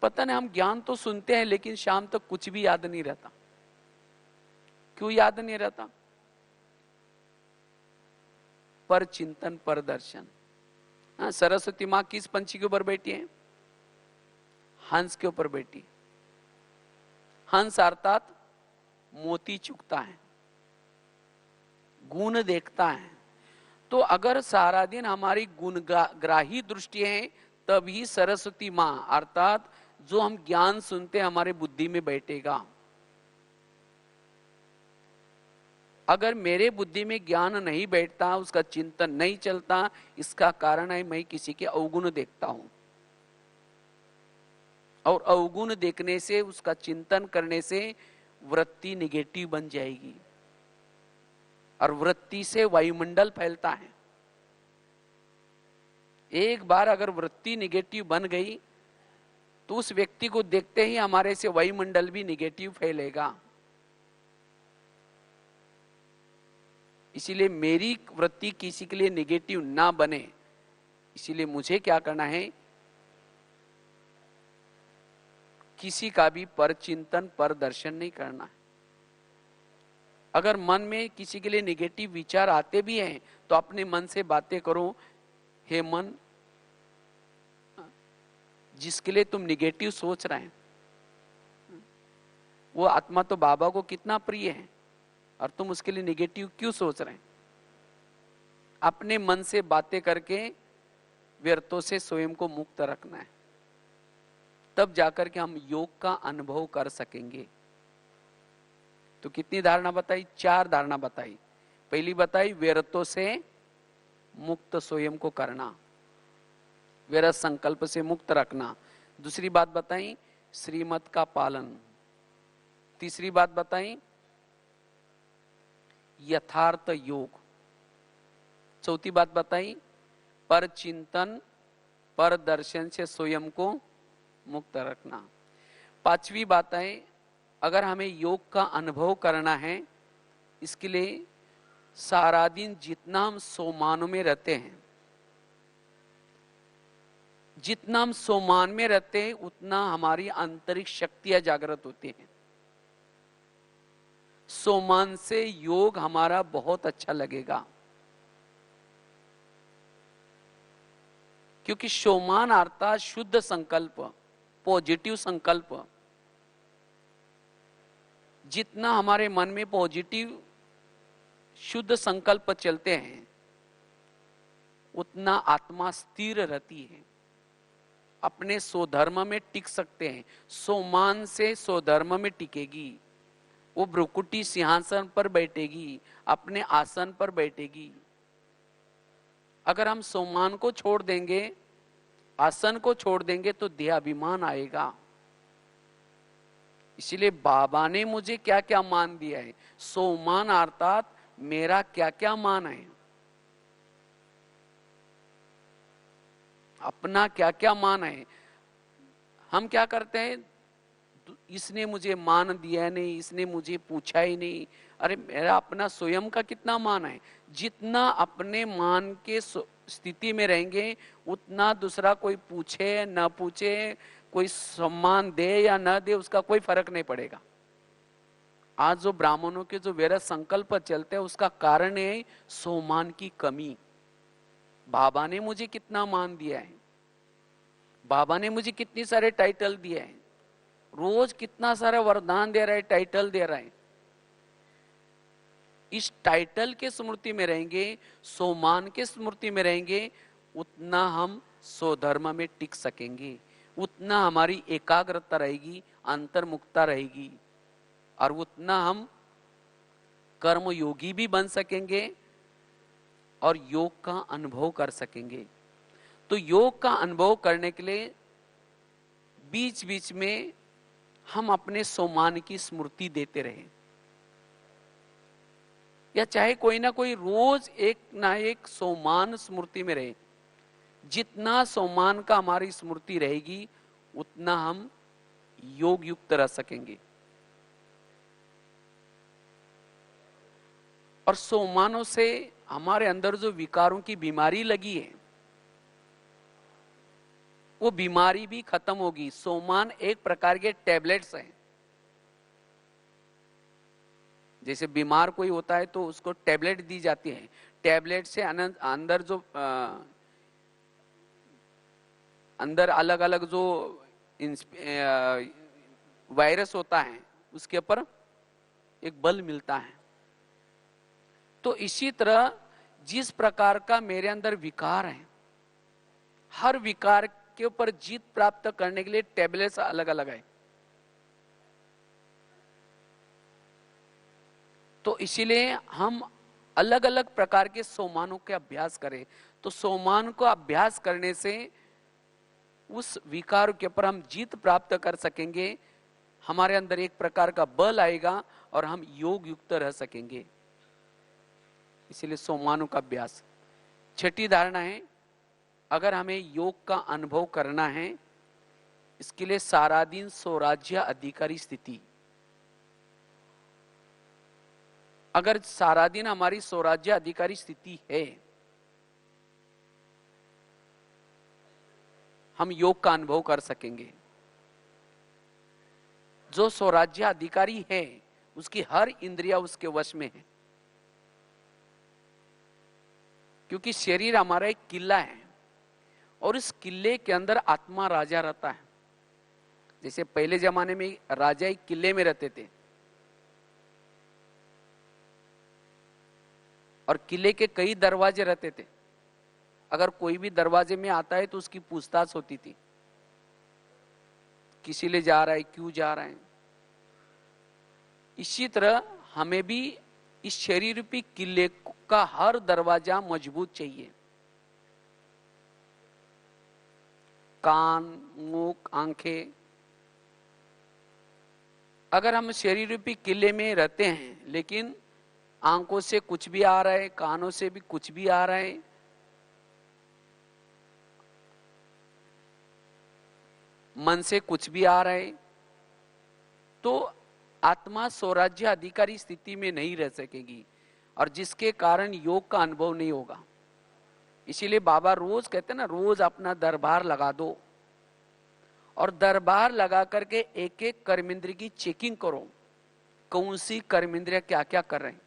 पता नहीं हम ज्ञान तो सुनते हैं लेकिन शाम तक कुछ भी याद नहीं रहता। क्यों याद नहीं रहता? पर चिंतन पर दर्शन। हाँ, सरस्वती माँ किस पंछी के ऊपर बैठी है? हंस के ऊपर बैठी। हंस अर्थात मोती चुगता है, गुण देखता है। तो अगर सारा दिन हमारी गुणग्राही दृष्टि है, तभी सरस्वती माँ अर्थात जो हम ज्ञान सुनते हैं हमारे बुद्धि में बैठेगा। अगर मेरे बुद्धि में ज्ञान नहीं बैठता, उसका चिंतन नहीं चलता, इसका कारण है मैं किसी के अवगुण देखता हूं, और अवगुण देखने से, उसका चिंतन करने से वृत्ति निगेटिव बन जाएगी, और वृत्ति से वायुमंडल फैलता है। एक बार अगर वृत्ति निगेटिव बन गई तो उस व्यक्ति को देखते ही हमारे से वायुमंडल भी निगेटिव फैलेगा। इसीलिए मेरी वृत्ति किसी के लिए निगेटिव ना बने, इसीलिए मुझे क्या करना है, किसी का भी पर चिंतन पर दर्शन नहीं करना है। अगर मन में किसी के लिए निगेटिव विचार आते भी हैं तो अपने मन से बातें करो, हे मन, जिसके लिए तुम निगेटिव सोच रहे हैं वो आत्मा तो बाबा को कितना प्रिय है, और तुम उसके लिए निगेटिव क्यों सोच रहे हैं? अपने मन से बातें करके व्यर्थों से स्वयं को मुक्त रखना है, तब जाकर के हम योग का अनुभव कर सकेंगे। तो कितनी धारणा बताई? 4 धारणा बताई। पहली बताई व्यर्थों से मुक्त स्वयं को करना, व्यर्थ संकल्प से मुक्त रखना। दूसरी बात बताई श्रीमत का पालन, तीसरी बात बताई यथार्थ योग। चौथी बात बताई पर चिंतन पर दर्शन से स्वयं को मुक्त रखना। पांचवी बात है अगर हमें योग का अनुभव करना है, इसके लिए सारा दिन जितना हम सोमानो में रहते हैं, जितना हम सोमान में रहते हैं उतना हमारी आंतरिक शक्तियां जागृत होती हैं। सोमान से योग हमारा बहुत अच्छा लगेगा, क्योंकि सोमान अर्थात शुद्ध संकल्प, पॉजिटिव संकल्प। जितना हमारे मन में पॉजिटिव शुद्ध संकल्प चलते हैं उतना आत्मा स्थिर रहती है, अपने स्वधर्म में टिक सकते हैं। सोमान से स्वधर्म में टिकेगी, वो भ्रुकुटी सिंहासन पर बैठेगी, अपने आसन पर बैठेगी। अगर हम सोमान को छोड़ देंगे, आसन को छोड़ देंगे तो देहाभिमान आएगा। इसलिए बाबा ने मुझे क्या क्या मान दिया है, सोमान अर्थात मेरा क्या क्या मान है, अपना क्या क्या मान है। हम क्या करते हैं, इसने मुझे मान दिया नहीं, इसने मुझे पूछा ही नहीं। अरे मेरा अपना स्वयं का कितना मान है। जितना अपने मान के स्थिति में रहेंगे उतना दूसरा कोई पूछे न पूछे, कोई सम्मान दे या न दे, उसका कोई फर्क नहीं पड़ेगा। आज जो ब्राह्मणों के जो व्यर्थ संकल्प चलते हैं उसका कारण है सोमान की कमी। बाबा ने मुझे कितना मान दिया है, बाबा ने मुझे कितनी सारे टाइटल दिए हैं, रोज कितना सारा वरदान दे रहा है, टाइटल दे रहा है। इस टाइटल के स्मृति में रहेंगे, सोमान के स्मृति में रहेंगे, उतना हम स्वधर्म में टिक सकेंगे, उतना हमारी एकाग्रता रहेगी, अंतर्मुखता रहेगी, और उतना हम कर्म योगी भी बन सकेंगे और योग का अनुभव कर सकेंगे। तो योग का अनुभव करने के लिए बीच बीच में हम अपने सोमान की स्मृति देते रहें, या चाहे कोई ना कोई रोज एक ना एक सोमान स्मृति में रहे। जितना सोमान का हमारी स्मृति रहेगी उतना हम योग युक्त रह सकेंगे। और सोमानों से हमारे अंदर जो विकारों की बीमारी लगी है वो बीमारी भी खत्म होगी। सोमान एक प्रकार के टैबलेट्स हैं। जैसे बीमार कोई होता है तो उसको टैबलेट दी जाती है, टैबलेट से अंदर जो अंदर अलग अलग जो वायरस होता है उसके ऊपर एक बल मिलता है। तो इसी तरह जिस प्रकार का मेरे अंदर विकार है, हर विकार के ऊपर जीत प्राप्त करने के लिए टैबलेट्स अलग अलग है। तो इसीलिए हम अलग अलग प्रकार के सोमानों के अभ्यास करें। तो सोमान को अभ्यास करने से उस विकार के ऊपर हम जीत प्राप्त कर सकेंगे, हमारे अंदर एक प्रकार का बल आएगा और हम योग युक्त रह सकेंगे। इसीलिए सोमानों का अभ्यास। छठी धारणा है, अगर हमें योग का अनुभव करना है इसके लिए सारा दिन स्वराज्य अधिकारी स्थिति। अगर सारा दिन हमारी स्वराज्य अधिकारी स्थिति है, हम योग का अनुभव कर सकेंगे। जो स्वराज्य अधिकारी है उसकी हर इंद्रिया उसके वश में है, क्योंकि शरीर हमारा एक किला है और इस किले के अंदर आत्मा राजा रहता है। जैसे पहले जमाने में राजा एक किले में रहते थे और किले के कई दरवाजे रहते थे। अगर कोई भी दरवाजे में आता है तो उसकी पूछताछ होती थी, किसी ले जा रहा है, क्यों जा रहा है। इसी तरह हमें भी इस शरीर रूपी किले का हर दरवाजा मजबूत चाहिए। कान, मुख, आंखें, अगर हम शरीर रूपी किले में रहते हैं, लेकिन आंखों से कुछ भी आ रहा है, कानों से भी कुछ भी आ रहा है, मन से कुछ भी आ रहा है, तो आत्मा स्वराज्य अधिकारी स्थिति में नहीं रह सकेगी और जिसके कारण योग का अनुभव नहीं होगा। इसीलिए बाबा रोज कहते हैं ना, रोज अपना दरबार लगा दो और दरबार लगा करके एक एक कर्मेंद्र की चेकिंग करो, कौन सी कर्मेंद्रिय क्या क्या कर रहे हैं।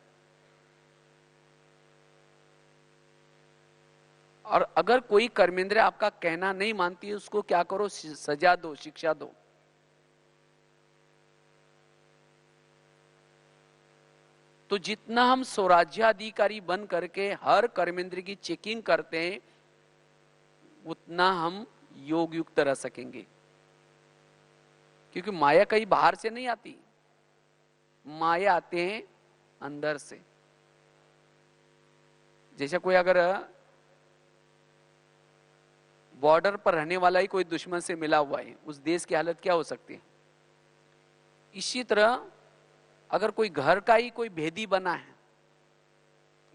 और अगर कोई कर्मेंद्र आपका कहना नहीं मानती है, उसको क्या करो, सजा दो, शिक्षा दो। तो जितना हम स्वराज्याधिकारी बन करके हर कर्मेंद्र की चेकिंग करते हैं, उतना हम योग युक्त रह सकेंगे। क्योंकि माया कहीं बाहर से नहीं आती, माया आते हैं अंदर से। जैसे कोई अगर बॉर्डर पर रहने वाला ही कोई दुश्मन से मिला हुआ है, उस देश की हालत क्या हो सकती है। इसी तरह अगर कोई घर का ही कोई भेदी बना है,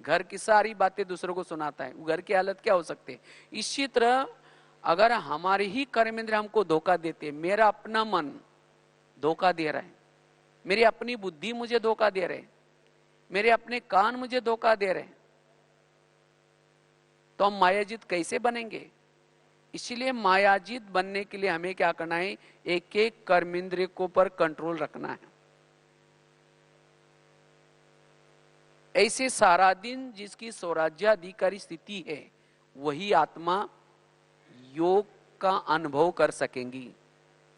घर की सारी बातें दूसरों को सुनाता है, वो घर की हालत क्या हो सकती है। इसी तरह अगर हमारे ही कर्मेंद्र हमको धोखा देते, मेरा अपना मन धोखा दे रहा है, मेरी अपनी बुद्धि मुझे धोखा दे रहे, मेरे अपने कान मुझे धोखा दे रहे, तो हम मायाजित कैसे बनेंगे। इसीलिए मायाजित बनने के लिए हमें क्या करना है, एक एक कर्मेंद्र को पर कंट्रोल रखना है। ऐसे सारा दिन जिसकी स्वराज्याधिकारी स्थिति है, वही आत्मा योग का अनुभव कर सकेंगी।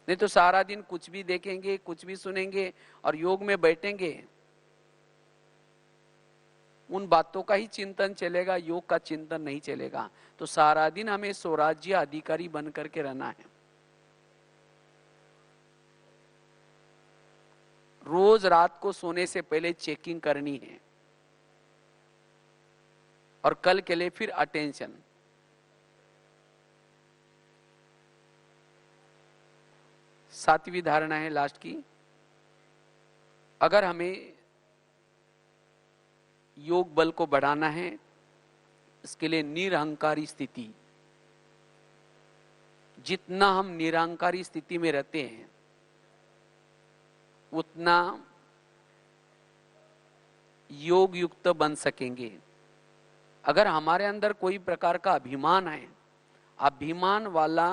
नहीं तो सारा दिन कुछ भी देखेंगे, कुछ भी सुनेंगे और योग में बैठेंगे, उन बातों का ही चिंतन चलेगा, योग का चिंतन नहीं चलेगा। तो सारा दिन हमें स्वराज्य अधिकारी बन करके रहना है। रोज रात को सोने से पहले चेकिंग करनी है और कल के लिए फिर अटेंशन। सातवीं धारणा है लास्ट की, अगर हमें योग बल को बढ़ाना है, इसके लिए निरहंकारी स्थिति। जितना हम निरहंकारी स्थिति में रहते हैं, उतना योग युक्त बन सकेंगे। अगर हमारे अंदर कोई प्रकार का अभिमान है, अभिमान वाला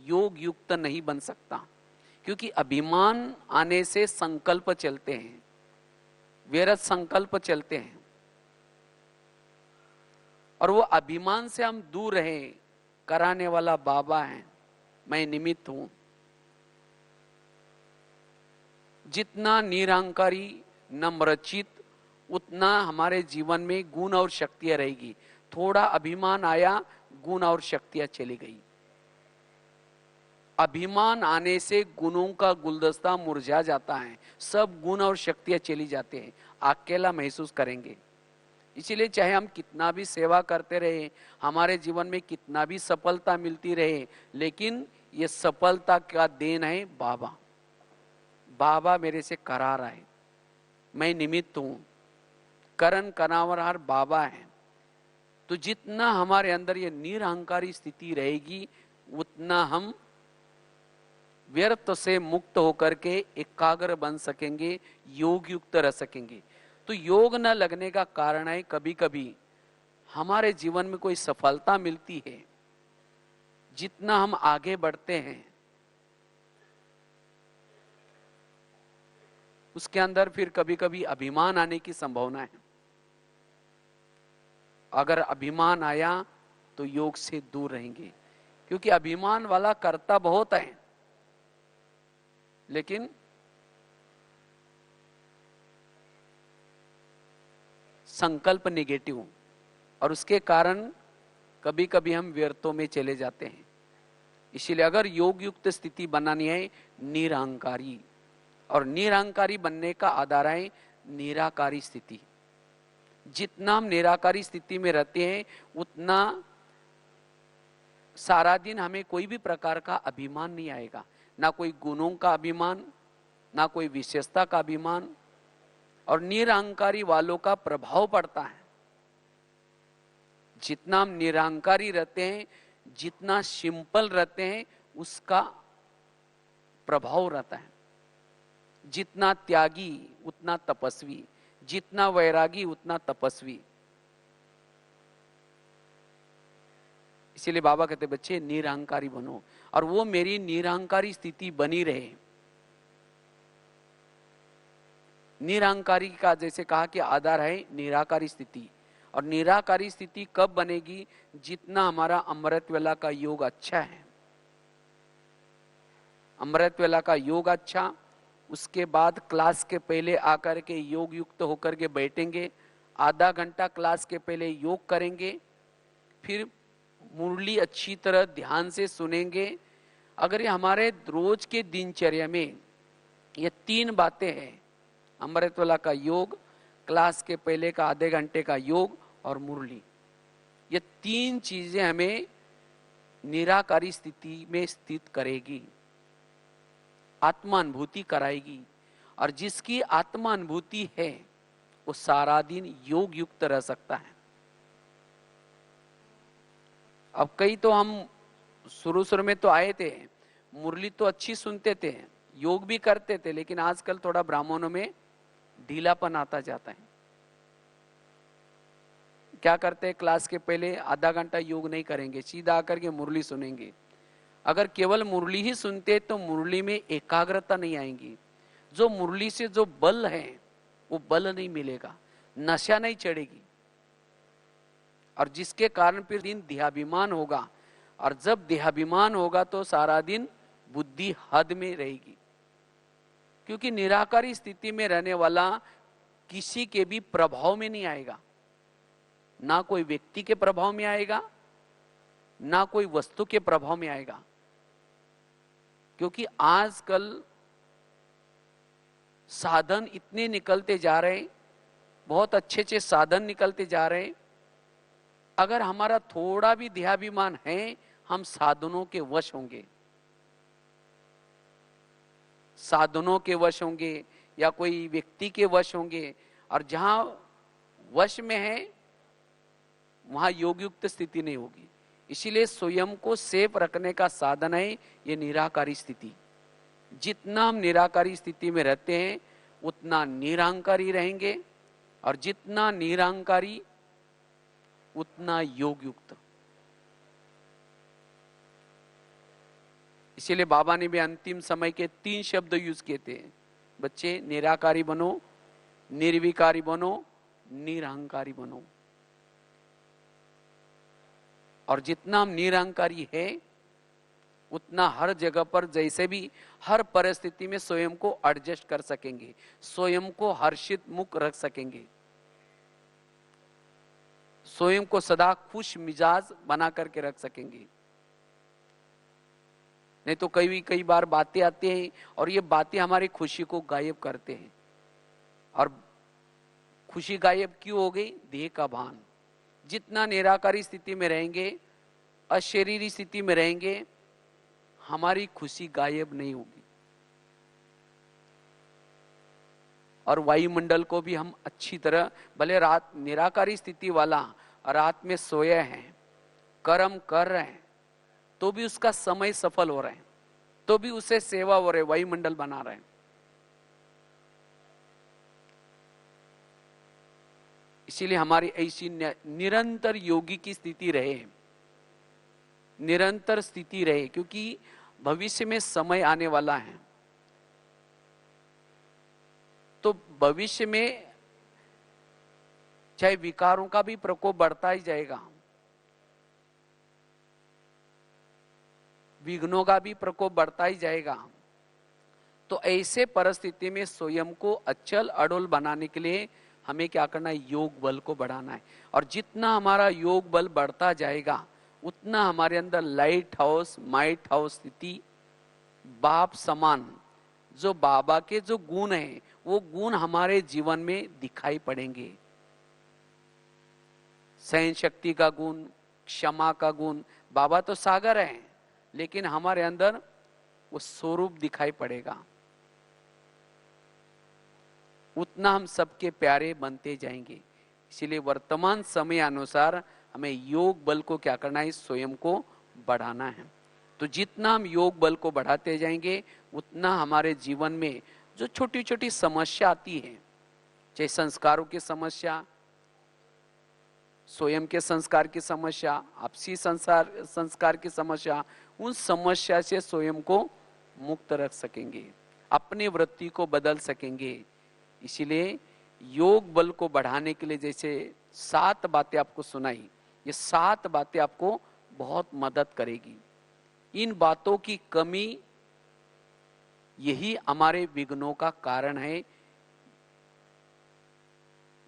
योग युक्त नहीं बन सकता। क्योंकि अभिमान आने से संकल्प चलते हैं, व्यर्थ संकल्प चलते हैं, और वो अभिमान से हम दूर रहे, कराने वाला बाबा है, मैं निमित्त हूं। जितना निरहंकारी नम्रचित, उतना हमारे जीवन में गुण और शक्तियां रहेगी। थोड़ा अभिमान आया, गुण और शक्तियां चली गई। अभिमान आने से गुणों का गुलदस्ता मुरझा जाता है, सब गुण और शक्तियां चली जाते हैं, अकेला महसूस करेंगे। इसीलिए चाहे हम कितना भी सेवा करते रहे, हमारे जीवन में कितना भी सफलता मिलती रहे, लेकिन ये सफलता का देन है बाबा। बाबा मेरे से करा रहा है, मैं निमित्त हूं, करण करावरहार बाबा है। तो जितना हमारे अंदर ये निरहंकारी स्थिति रहेगी, उतना हम व्यर्थ से मुक्त होकर के एकाग्र बन सकेंगे, योग युक्त रह सकेंगे। तो योग न लगने का कारण है, कभी कभी हमारे जीवन में कोई सफलता मिलती है, जितना हम आगे बढ़ते हैं उसके अंदर फिर कभी कभी अभिमान आने की संभावना है। अगर अभिमान आया तो योग से दूर रहेंगे, क्योंकि अभिमान वाला करता बहुत है, लेकिन संकल्प नेगेटिव, और उसके कारण कभी कभी हम व्यर्थों में चले जाते हैं। इसीलिए अगर योग युक्त स्थिति बनानी है, निरहंकारी, और निरहंकारी बनने का आधार है निराकारी स्थिति। जितना हम निराकारी स्थिति में रहते हैं, उतना सारा दिन हमें कोई भी प्रकार का अभिमान नहीं आएगा, ना कोई गुणों का अभिमान, ना कोई विशेषता का अभिमान, और निरहंकारी वालों का प्रभाव पड़ता है। जितना हम निरहंकारी रहते हैं, जितना सिंपल रहते हैं, उसका प्रभाव रहता है। जितना त्यागी उतना तपस्वी, जितना वैरागी उतना तपस्वी। इसीलिए बाबा कहते बच्चे निरहंकारी बनो, और वो मेरी निरहंकारी स्थिति बनी रहे। निरहंकारी का जैसे कहा कि आधार है निराकारी स्थिति, और निराकारी स्थिति कब बनेगी? जितना हमारा अमृत वेला का योग अच्छा है। अमृत वेला का योग अच्छा, उसके बाद क्लास के पहले आकर के योग युक्त होकर के बैठेंगे, आधा घंटा क्लास के पहले योग करेंगे, फिर मुरली अच्छी तरह ध्यान से सुनेंगे। अगर ये हमारे रोज के दिनचर्या में ये 3 बातें हैं, अमृत वेला का योग, क्लास के पहले का आधे घंटे का योग और मुरली, ये 3 चीजें हमें निराकारी स्थिति में स्थित करेगी, आत्मानुभूति कराएगी। और जिसकी आत्मानुभूति है वो सारा दिन योग युक्त रह सकता है। अब कई तो हम शुरू में तो आए थे, मुरली तो अच्छी सुनते थे, योग भी करते थे, लेकिन आजकल थोड़ा ब्राह्मणों में ढीलापन आता जाता है। क्या करते हैं, क्लास के पहले आधा घंटा योग नहीं करेंगे, सीधा आकर के मुरली सुनेंगे। अगर केवल मुरली ही सुनते तो मुरली में एकाग्रता नहीं आएगी। जो मुरली से जो बल है वो बल नहीं मिलेगा, नशा नहीं चढ़ेगी, और जिसके कारण फिर दिन देहाभिमान होगा, और जब देहाभिमान होगा तो सारा दिन बुद्धि हद में रहेगी। क्योंकि निराकारी स्थिति में रहने वाला किसी के भी प्रभाव में नहीं आएगा, ना कोई व्यक्ति के प्रभाव में आएगा, ना कोई वस्तु के प्रभाव में आएगा। क्योंकि आजकल साधन इतने निकलते जा रहे हैं, बहुत अच्छे अच्छे साधन निकलते जा रहे हैं। अगर हमारा थोड़ा भी देहाभिमान है, हम साधनों के वश होंगे, साधनों के वश होंगे या कोई व्यक्ति के वश होंगे। और जहां वश में है वहां योग युक्त स्थिति नहीं होगी। इसीलिए स्वयं को सेफ रखने का साधन है ये निराकारी स्थिति। जितना हम निराकारी स्थिति में रहते हैं उतना निरहंकारी रहेंगे, और जितना निरहंकारी उतना योग युक्त। इसीलिए बाबा ने भी अंतिम समय के 3 शब्द यूज किए थे, बच्चे निराकारी बनो, निर्विकारी बनो, निरहंकारी बनो। और जितना हम निरहंकारी है उतना हर जगह पर जैसे भी हर परिस्थिति में स्वयं को एडजस्ट कर सकेंगे, स्वयं को हर्षित मुक्त रख सकेंगे, स्वयं को सदा खुश मिजाज बना करके रख सकेंगे। नहीं तो कई बार बातें आती हैं और ये बातें हमारी खुशी को गायब करते हैं। और खुशी गायब क्यों हो गई? देह का भान। जितना निराकारी स्थिति में रहेंगे, अशरीरी स्थिति में रहेंगे, हमारी खुशी गायब नहीं होगी। और वायुमंडल को भी हम अच्छी तरह, भले रात निराकारी स्थिति वाला रात में सोए हैं, कर्म कर रहे हैं, तो भी उसका समय सफल हो रहे हैं, तो भी उसे सेवा हो रहे, वायुमंडल बना रहे हैं। इसीलिए हमारी ऐसी निरंतर योगी की स्थिति रहे, निरंतर स्थिति रहे, क्योंकि भविष्य में समय आने वाला है। तो भविष्य में चाहे विकारों का भी प्रकोप बढ़ता ही जाएगा, विघ्नों का भी प्रकोप बढ़ता ही जाएगा। तो ऐसे परिस्थिति में स्वयं को अचल अडोल बनाने के लिए हमें क्या करना है? योग बल को बढ़ाना है। और जितना हमारा योग बल बढ़ता जाएगा उतना हमारे अंदर लाइट हाउस, माइट हाउस स्थिति, बाप समान जो बाबा के जो गुण हैं वो गुण हमारे जीवन में दिखाई पड़ेंगे। सहन शक्ति का गुण, क्षमा का गुण। बाबा तो सागर हैं, लेकिन हमारे अंदर वो स्वरूप दिखाई पड़ेगा। उतना हम सबके प्यारे बनते जाएंगे। इसीलिए वर्तमान समय अनुसार हमें योग बल को क्या करना है, स्वयं को बढ़ाना है। तो जितना हम योग बल को बढ़ाते जाएंगे उतना हमारे जीवन में जो छोटी छोटी समस्या आती है, चाहे संस्कारों की समस्या, स्वयं के संस्कार की समस्या, आपसी संस्कार की समस्या, उन समस्या से स्वयं को मुक्त रख सकेंगे, अपनी वृत्ति को बदल सकेंगे। इसीलिए योग बल को बढ़ाने के लिए जैसे 7 बातें आपको सुनाई, ये 7 बातें आपको बहुत मदद करेगी। इन बातों की कमी यही हमारे विघ्नों का कारण है,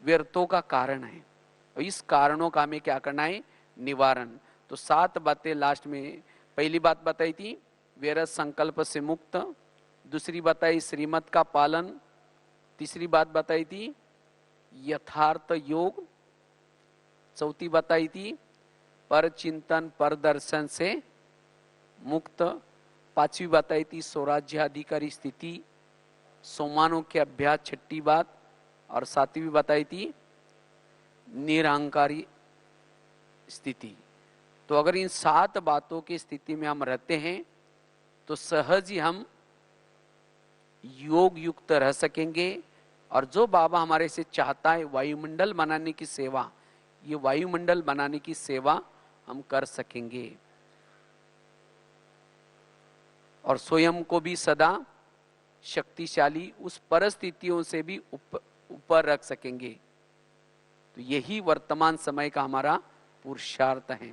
व्यर्थों का कारण है। और इस कारणों का हमें क्या करना है, निवारण। तो 7 बातें लास्ट में, पहली बात बताई थी व्यर्थ संकल्प से मुक्त, दूसरी बताई श्रीमत का पालन, तीसरी बात बताई थी यथार्थ योग, चौथी बताई थी पर चिंतन पर दर्शन से मुक्त, पांचवी बताई थी स्वराज्याधिकारी स्थिति, सोमानों के अभ्यास छठी बात, और सातवीं बताई थी निरहंकारी स्थिति। तो अगर इन 7 बातों की स्थिति में हम रहते हैं तो सहज ही हम योग युक्त रह सकेंगे। और जो बाबा हमारे से चाहता है वायुमंडल बनाने की सेवा, ये वायुमंडल बनाने की सेवा हम कर सकेंगे और स्वयं को भी सदा शक्तिशाली उस परिस्थितियों से भी ऊपर रख सकेंगे। तो यही वर्तमान समय का हमारा पुरुषार्थ है।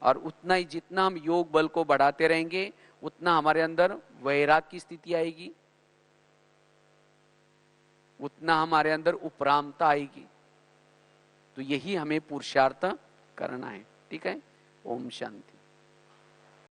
और उतना ही जितना हम योग बल को बढ़ाते रहेंगे उतना हमारे अंदर वैराग की स्थिति आएगी, उतना हमारे अंदर उपरामता आएगी। तो यही हमें पुरुषार्थ करना है। ठीक है, ओम शांति।